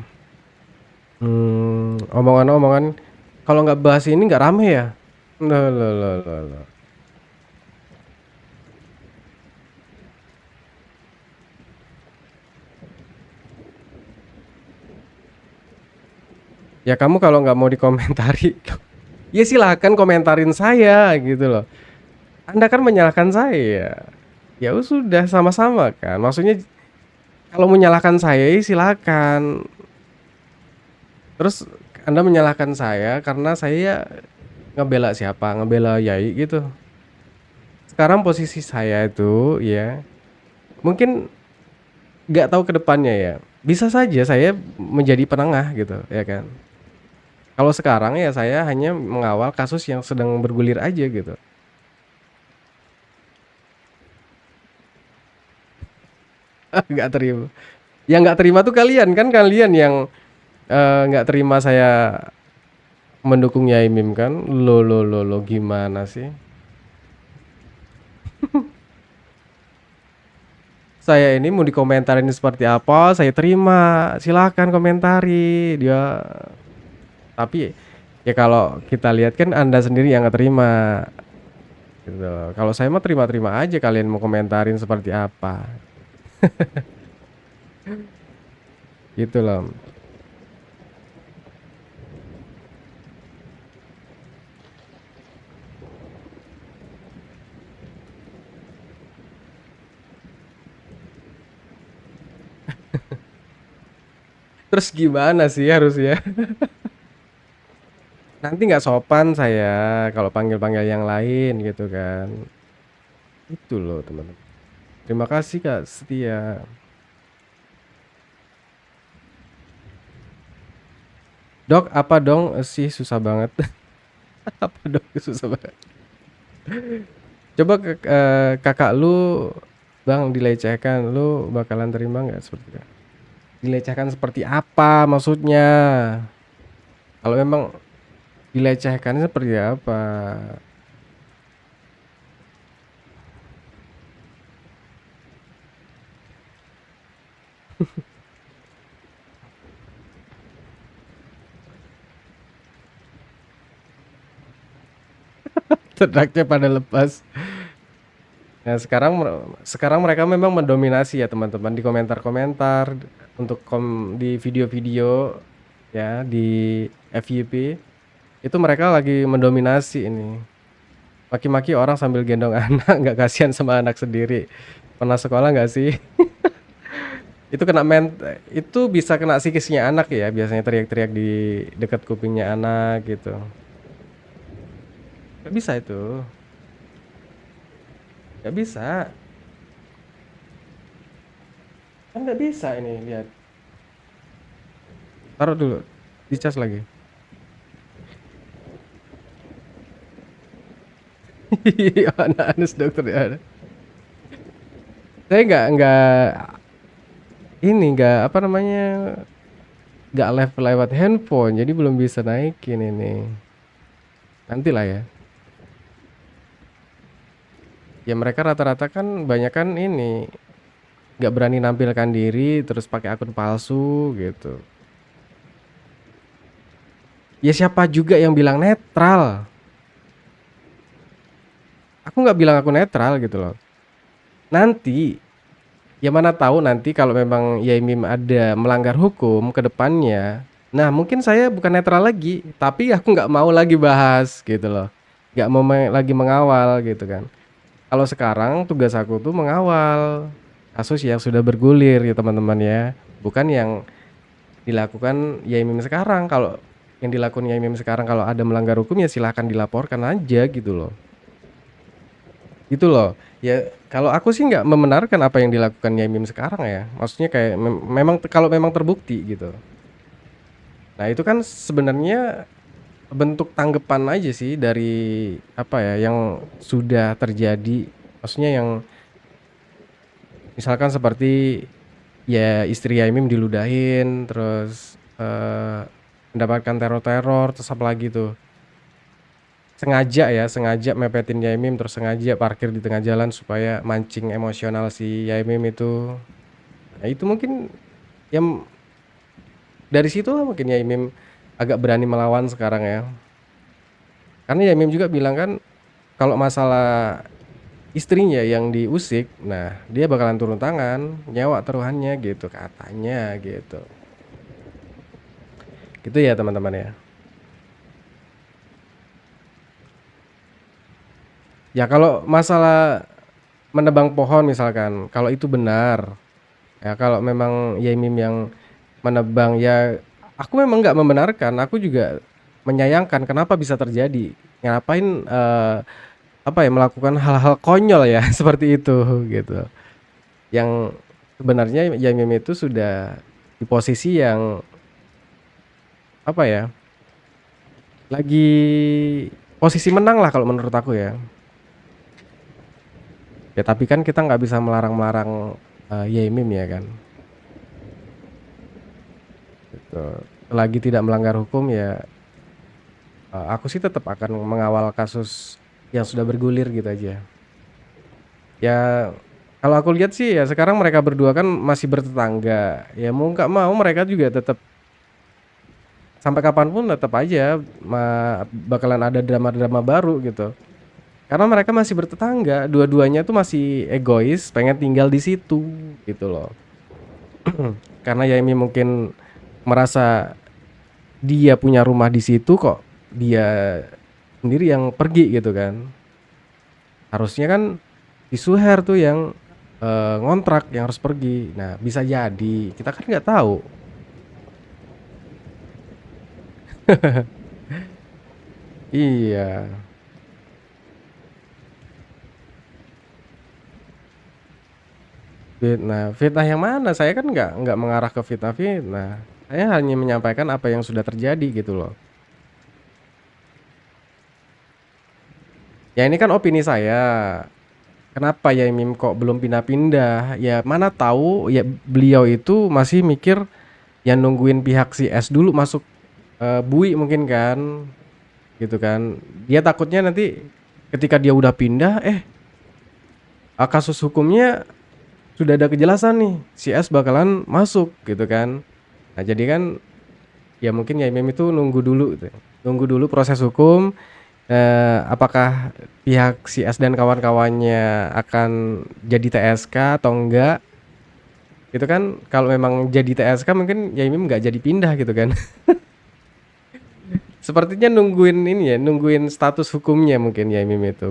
omongan-omongan kalau nggak bahas ini nggak rame ya. Loh. Ya kamu kalau nggak mau dikomentari, ya silahkan komentarin saya gitu loh. Anda kan menyalahkan saya. Ya sudah sama-sama kan. Maksudnya kalau menyalahkan saya ya silakan. Terus Anda menyalahkan saya karena saya ngebela siapa? Ngebela Yai gitu. Sekarang posisi saya itu ya, mungkin nggak tahu ke depannya ya. Bisa saja saya menjadi penengah gitu, ya kan. Kalau sekarang ya saya hanya mengawal kasus yang sedang bergulir aja gitu. Nggak terima. Yang nggak terima tuh kalian kan, kalian yang nggak terima saya mendukung Yai Mim kan. Lo gimana sih? Saya ini mau dikomentarin seperti apa, saya terima. Silakan komentari dia. Tapi ya kalau kita lihat kan Anda sendiri yang nggak terima. Gitu. Kalau saya mah terima-terima aja kalian mau komentarin seperti apa. Gitu loh. Terus gimana sih harusnya? Nanti nggak sopan saya kalau panggil-panggil yang lain gitu kan. Itu loh teman-teman. Terima kasih Kak Setia. Dok, apa dong sih susah banget? Apa dong susah banget? Coba kakak lu Bang dilecehkan, lu bakalan terima nggak seperti itu? Dilecehkan seperti apa maksudnya? Kalau memang dilecehkan seperti apa? Ternaknya pada lepas. Nah, sekarang mereka memang mendominasi ya teman-teman di komentar-komentar untuk di video-video ya di FYP itu mereka lagi mendominasi ini. Maki-maki orang sambil gendong anak, nggak kasihan sama anak sendiri. Pernah sekolah nggak sih? Itu itu bisa kena psikisnya anak ya, biasanya teriak-teriak di dekat kupingnya anak gitu. Nggak bisa itu. Nggak bisa. Kan nggak bisa ini, lihat. Taruh dulu, dicas lagi. Anak Anes dokter ya. Saya nggak apa namanya, nggak live lewat handphone, jadi belum bisa naikin ini. Nantilah ya. Ya mereka rata-rata kan banyak kan ini nggak berani nampilkan diri, terus pakai akun palsu gitu. Ya siapa juga yang bilang netral? Aku nggak bilang aku netral gitu loh. Nanti, ya mana tahu nanti kalau memang Yai Mim ada melanggar hukum ke depannya. Nah mungkin saya bukan netral lagi, tapi aku nggak mau lagi bahas gitu loh. Nggak mau lagi mengawal gitu kan. Kalau sekarang tugas aku tuh mengawal kasus yang sudah bergulir ya teman-teman ya. Bukan yang dilakukan Yai Mim sekarang. Kalau yang dilakukan Yai Mim sekarang kalau ada melanggar hukum ya silahkan dilaporkan aja gitu loh. Gitu loh. Ya kalau aku sih nggak membenarkan apa yang dilakukan Yai Mim sekarang ya. Maksudnya kayak memang kalau memang terbukti gitu. Nah itu kan sebenarnya bentuk tanggapan aja sih dari apa ya yang sudah terjadi. Maksudnya yang misalkan seperti ya istri Yai Mim diludahin, terus mendapatkan teror-teror, terus apa lagi tuh? Sengaja mepetin Yai Mim, terus sengaja parkir di tengah jalan supaya mancing emosional si Yai Mim itu. Nah itu mungkin yang dari situ lah mungkin Yai Mim agak berani melawan sekarang ya. Karena Yai Mim juga bilang kan kalau masalah istrinya yang diusik, nah dia bakalan turun tangan, nyawa taruhannya gitu katanya gitu. Gitu ya teman-teman ya. Ya kalau masalah menebang pohon misalkan, kalau itu benar, ya kalau memang Yai Mim yang menebang ya Aku memang nggak membenarkan, aku juga menyayangkan kenapa bisa terjadi. Ngapain, apa ya, melakukan hal-hal konyol ya seperti itu gitu. Yang sebenarnya Yamim itu sudah di posisi yang apa ya, lagi posisi menang lah kalau menurut aku ya. Ya tapi kan kita nggak bisa melarang-melarang, Yamim ya kan, gitu. Selagi tidak melanggar hukum ya, aku sih tetap akan mengawal kasus yang sudah bergulir gitu aja. Ya kalau aku lihat sih ya sekarang mereka berdua kan masih bertetangga, ya mau nggak mau mereka juga tetap sampai kapanpun tetap aja bakalan ada drama-drama baru gitu. Karena mereka masih bertetangga, dua-duanya tuh masih egois, pengen tinggal di situ gitu loh. Karena Yaimi mungkin merasa dia punya rumah di situ kok dia sendiri yang pergi gitu kan. Harusnya kan si Suher tuh yang ngontrak yang harus pergi. Nah, bisa jadi kita kan nggak tahu. Iya. Fitnah yang mana? Saya kan nggak mengarah ke fitnah-fitnah. Saya hanya menyampaikan apa yang sudah terjadi gitu loh. Ya ini kan opini saya. Kenapa ya Mim kok belum pindah-pindah? Ya mana tahu ya beliau itu masih mikir ya nungguin pihak si S dulu masuk bui mungkin kan. Gitu kan. Dia takutnya nanti ketika dia udah pindah kasus hukumnya sudah ada kejelasan nih. Si S bakalan masuk gitu kan. Nah, jadi kan ya mungkin ya Mim itu nunggu dulu gitu. Nunggu dulu proses hukum. Apakah pihak si S dan kawan-kawannya akan jadi TSK atau enggak? Itu kan kalau memang jadi TSK mungkin Yaimim nggak jadi pindah gitu kan. Sepertinya nungguin ini ya, nungguin status hukumnya mungkin Yaimim itu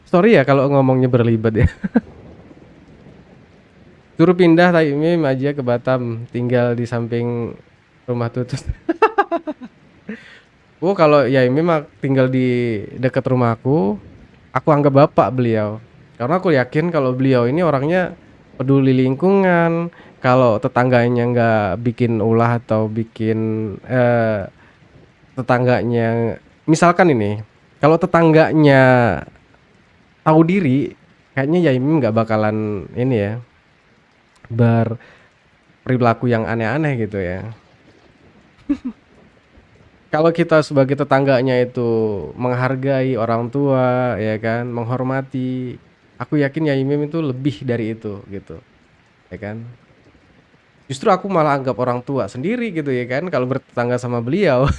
sorry ya kalau ngomongnya berlibat ya. Suruh pindah Yaimim aja ke Batam, tinggal di samping rumah Tutut. Kalau Yaimim tinggal di dekat rumahku, aku anggap bapak beliau. Karena aku yakin kalau beliau ini orangnya peduli lingkungan. Kalau tetangganya nggak bikin ulah atau bikin tetangganya, misalkan ini, kalau tetangganya tahu diri, kayaknya Yaimim nggak bakalan ini ya, berperilaku yang aneh-aneh gitu ya. Kalau kita sebagai tetangganya itu menghargai orang tua, ya kan, menghormati, aku yakin Yaimim itu lebih dari itu gitu, ya kan. Justru aku malah anggap orang tua sendiri gitu ya kan, kalau bertetangga sama beliau.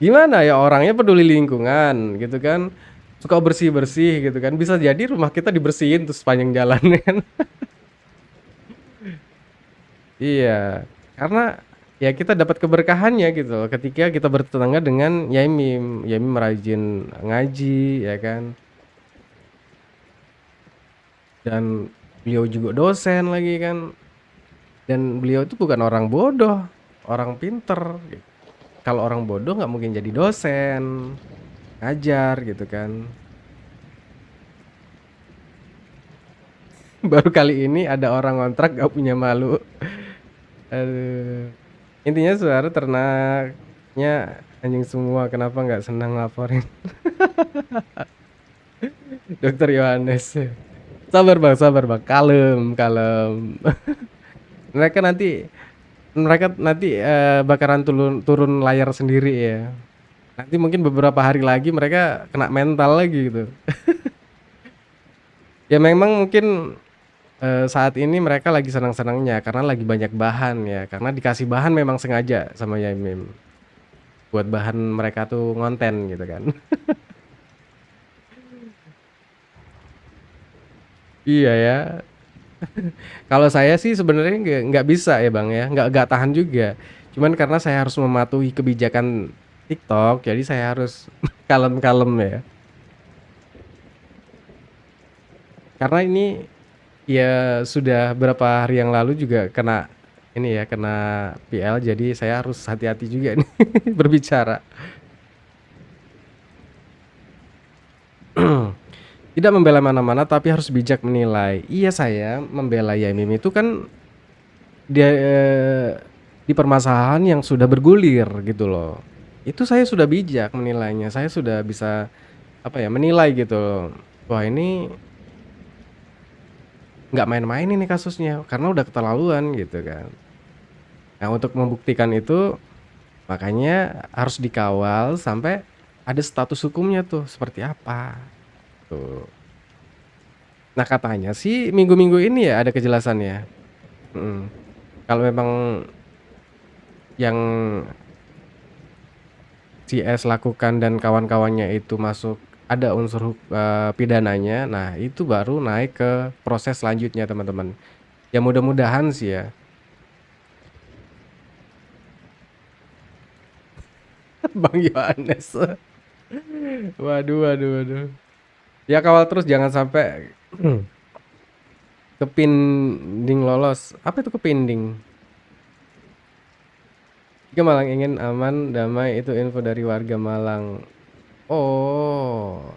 Gimana ya orangnya peduli lingkungan gitu kan, suka bersih-bersih gitu kan, bisa jadi rumah kita dibersihin tuh sepanjang jalan kan. Iya, karena ya kita dapat keberkahannya gitu loh ketika kita bertetangga dengan Yaimim. Yaimim rajin ngaji ya kan. Dan beliau juga dosen lagi kan. Dan beliau itu bukan orang bodoh, orang pinter. Kalau orang bodoh nggak mungkin jadi dosen, ngajar gitu kan. Baru kali ini ada orang ngontrak gak punya malu. Aduh. Intinya suara ternaknya anjing semua, kenapa nggak senang laporin? Dokter Yohanes. Sabar bang, kalem. Mereka nanti bakaran turun layar sendiri ya. Nanti mungkin beberapa hari lagi mereka kena mental lagi gitu. Ya memang mungkin saat ini mereka lagi senang-senangnya karena lagi banyak bahan ya. Karena dikasih bahan memang sengaja sama Yaimim. Buat bahan mereka tuh ngonten gitu kan. Iya ya. Kalau saya sih sebenarnya nggak bisa ya bang ya, nggak tahan juga. Cuman karena saya harus mematuhi kebijakan TikTok, jadi saya harus kalem-kalem ya. Karena ini Ya sudah berapa hari yang lalu juga kena ini ya, kena PL, jadi saya harus hati-hati juga nih berbicara. Tidak membela mana-mana tapi harus bijak menilai. Iya, saya membela Yaimim itu kan dia di permasalahan yang sudah bergulir gitu loh. Itu saya sudah bijak menilainya. Saya sudah bisa apa ya, menilai gitu loh. Wah, ini nggak main-main ini kasusnya karena udah keterlaluan gitu kan. Nah, untuk membuktikan itu makanya harus dikawal sampai ada status hukumnya tuh seperti apa. Tuh. Nah, katanya sih minggu-minggu ini ya ada kejelasannya. Mhm. Kalau memang yang si S lakukan dan kawan-kawannya itu masuk ada unsur pidananya, nah itu baru naik ke proses selanjutnya, teman-teman. Ya mudah-mudahan sih ya. Bang Yohanes. Waduh, waduh, waduh. Ya kawal terus jangan sampai kepinding lolos. Apa itu kepinding? Jika Malang ingin aman, damai, itu info dari warga Malang. Oh,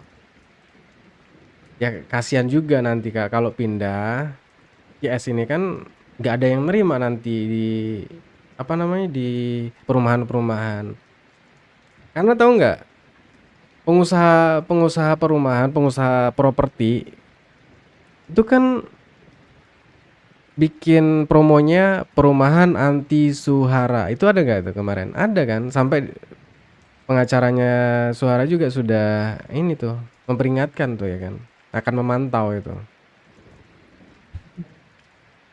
ya kasihan juga nanti Kak kalau pindah. YS ini kan nggak ada yang nerima nanti di apa namanya di perumahan-perumahan. Karena tahu nggak, pengusaha perumahan, pengusaha properti itu kan bikin promonya perumahan anti Suhara. Itu ada nggak itu kemarin? Ada kan? Sampai pengacaranya Suhara juga sudah ini tuh memperingatkan tuh ya kan. Akan memantau itu.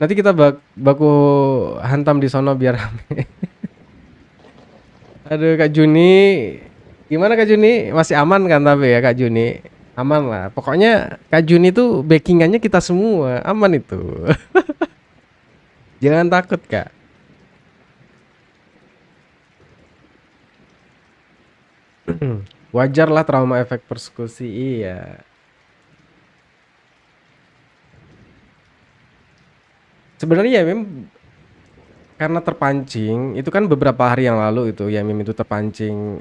Nanti kita baku hantam di sono biar rame. Aduh Kak Juni, gimana Kak Juni? Masih aman kan tapi ya Kak Juni? Aman lah. Pokoknya Kak Juni tuh backingannya kita semua, aman itu. Jangan takut Kak. Wajar lah trauma efek persekusi, iya. Sebenarnya ya Mim, karena terpancing, itu kan beberapa hari yang lalu itu ya Mim itu terpancing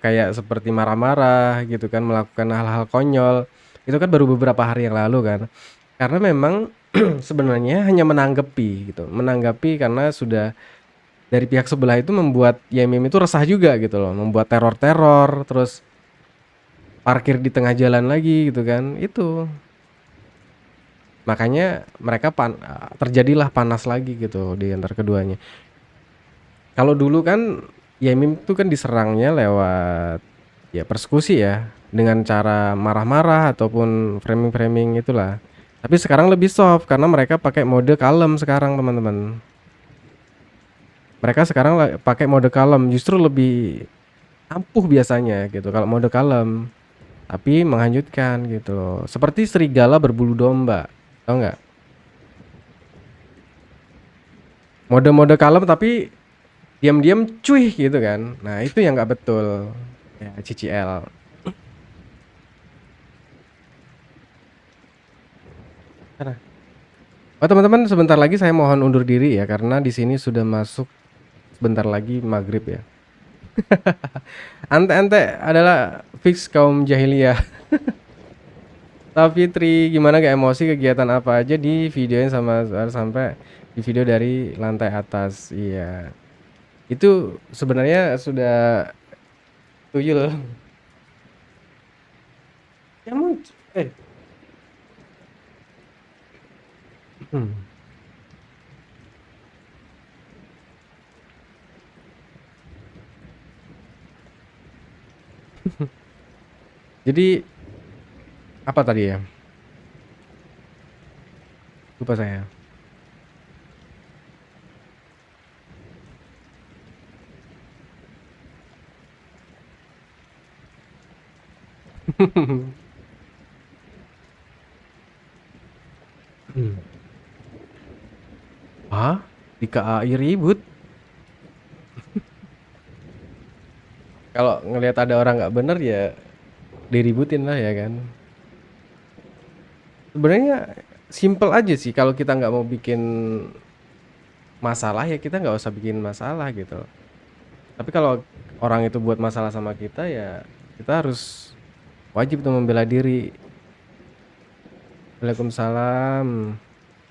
kayak seperti marah-marah gitu kan, melakukan hal-hal konyol. Itu kan baru beberapa hari yang lalu kan. Karena memang sebenarnya hanya menanggapi gitu, menanggapi karena sudah dari pihak sebelah itu membuat Yemim itu resah juga gitu loh, membuat teror-teror, terus parkir di tengah jalan lagi gitu kan, itu. Makanya mereka terjadilah panas lagi gitu di antara keduanya. Kalau dulu kan Yemim itu kan diserangnya lewat ya persekusi ya, dengan cara marah-marah ataupun framing-framing itulah. Tapi sekarang lebih soft karena mereka pakai mode kalem sekarang, teman-teman. Mereka sekarang pakai mode kalem, justru lebih ampuh biasanya gitu kalau mode kalem. Tapi menghanyutkan gitu loh. Seperti serigala berbulu domba. Tahu nggak? Mode-mode kalem tapi diam-diam cuy gitu kan. Nah, itu yang nggak betul. Ya, CCL. Mana? Oh, teman-teman, sebentar lagi saya mohon undur diri ya karena di sini sudah masuk sebentar lagi maghrib ya. Ante-ante adalah fix kaum jahiliyah. Tapi Fitri, gimana gak emosi kegiatan apa aja di videonya sama sampai di video dari lantai atas. Iya. Itu sebenarnya sudah tuyul. Ya muncul. Jadi apa tadi ya? Lupa saya. Hah? Di KAI ribut? Kalau ngelihat ada orang nggak bener ya diributin lah ya kan. Sebenarnya simpel aja sih kalau kita nggak mau bikin masalah ya kita nggak usah bikin masalah gitu. Tapi kalau orang itu buat masalah sama kita ya kita harus wajib tuh membela diri. Waalaikumsalam.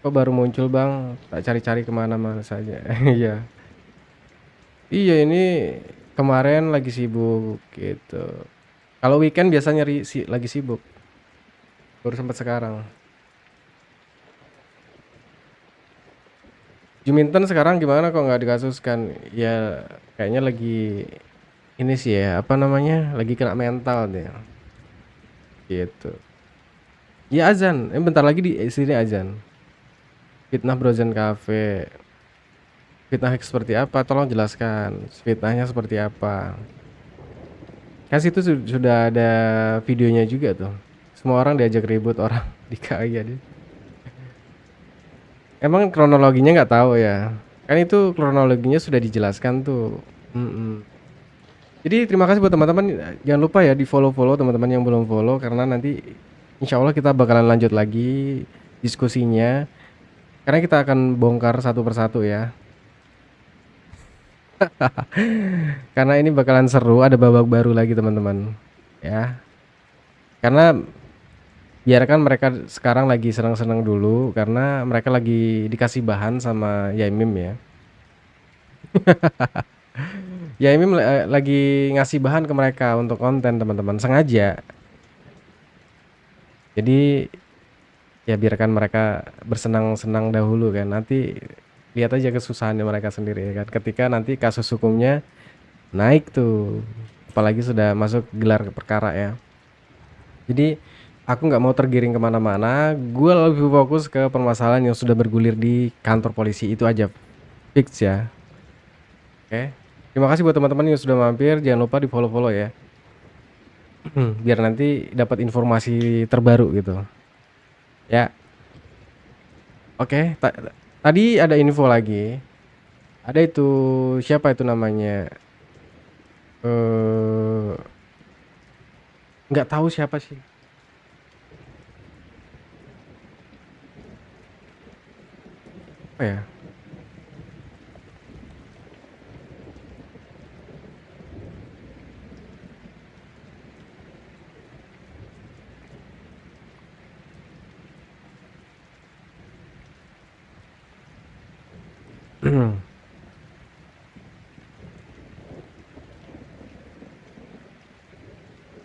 Kok baru muncul bang? Tak cari-cari kemana-mana saja. Iya. Iya ini kemarin lagi sibuk gitu. Kalau weekend biasanya lagi sibuk. Baru sempat sekarang. Juminten sekarang gimana kok nggak dikasuskan? Ya kayaknya lagi ini sih ya apa namanya? Lagi kena mental deh. Gitu. Ya azan. Bentar lagi di sini azan. Fitnah Brozen Cafe. Fitnah seperti apa? Tolong jelaskan. Fitnahnya seperti apa? Kan situ sudah ada videonya juga tuh. Semua orang diajak ribut orang di KI ya. Emang kronologinya nggak tahu ya. Kan itu kronologinya sudah dijelaskan tuh. Jadi terima kasih buat teman-teman. Jangan lupa ya di follow teman-teman yang belum follow karena nanti insya Allah kita bakalan lanjut lagi diskusinya. Karena kita akan bongkar satu persatu ya. Karena ini bakalan seru, ada babak baru lagi teman-teman. Ya. Karena biarkan mereka sekarang lagi senang-senang dulu karena mereka lagi dikasih bahan sama Yaimim ya. Yaimim lagi ngasih bahan ke mereka untuk konten teman-teman sengaja. Jadi ya biarkan mereka bersenang-senang dahulu kan. Nanti lihat aja kesusahannya mereka sendiri ya kan. Ketika nanti kasus hukumnya naik tuh, apalagi sudah masuk gelar perkara ya. Jadi aku nggak mau tergiring kemana-mana. Gue lebih fokus ke permasalahan yang sudah bergulir di kantor polisi itu aja, fix ya. Oke. Terima kasih buat teman-teman yang sudah mampir. Jangan lupa di follow ya. Biar nanti dapat informasi terbaru gitu. Ya. Oke. Tadi ada info lagi. Ada itu siapa itu namanya? Nggak tahu siapa sih. Apa ya?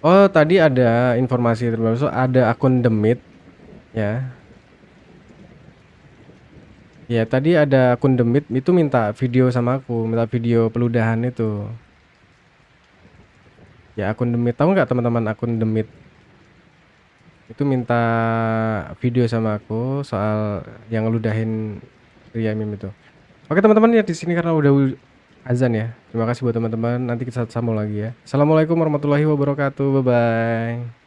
Oh, tadi ada informasi terbaru, ada akun Demit ya. Ya, tadi ada akun Demit itu minta video sama aku, minta video peludahan itu. Ya, akun Demit tahu nggak teman-teman akun Demit? Itu minta video sama aku soal yang ngeludahin Yaimim itu. Oke teman-teman ya di sini karena udah azan ya. Terima kasih buat teman-teman. Nanti kita sambung lagi ya. Assalamualaikum warahmatullahi wabarakatuh. Bye bye.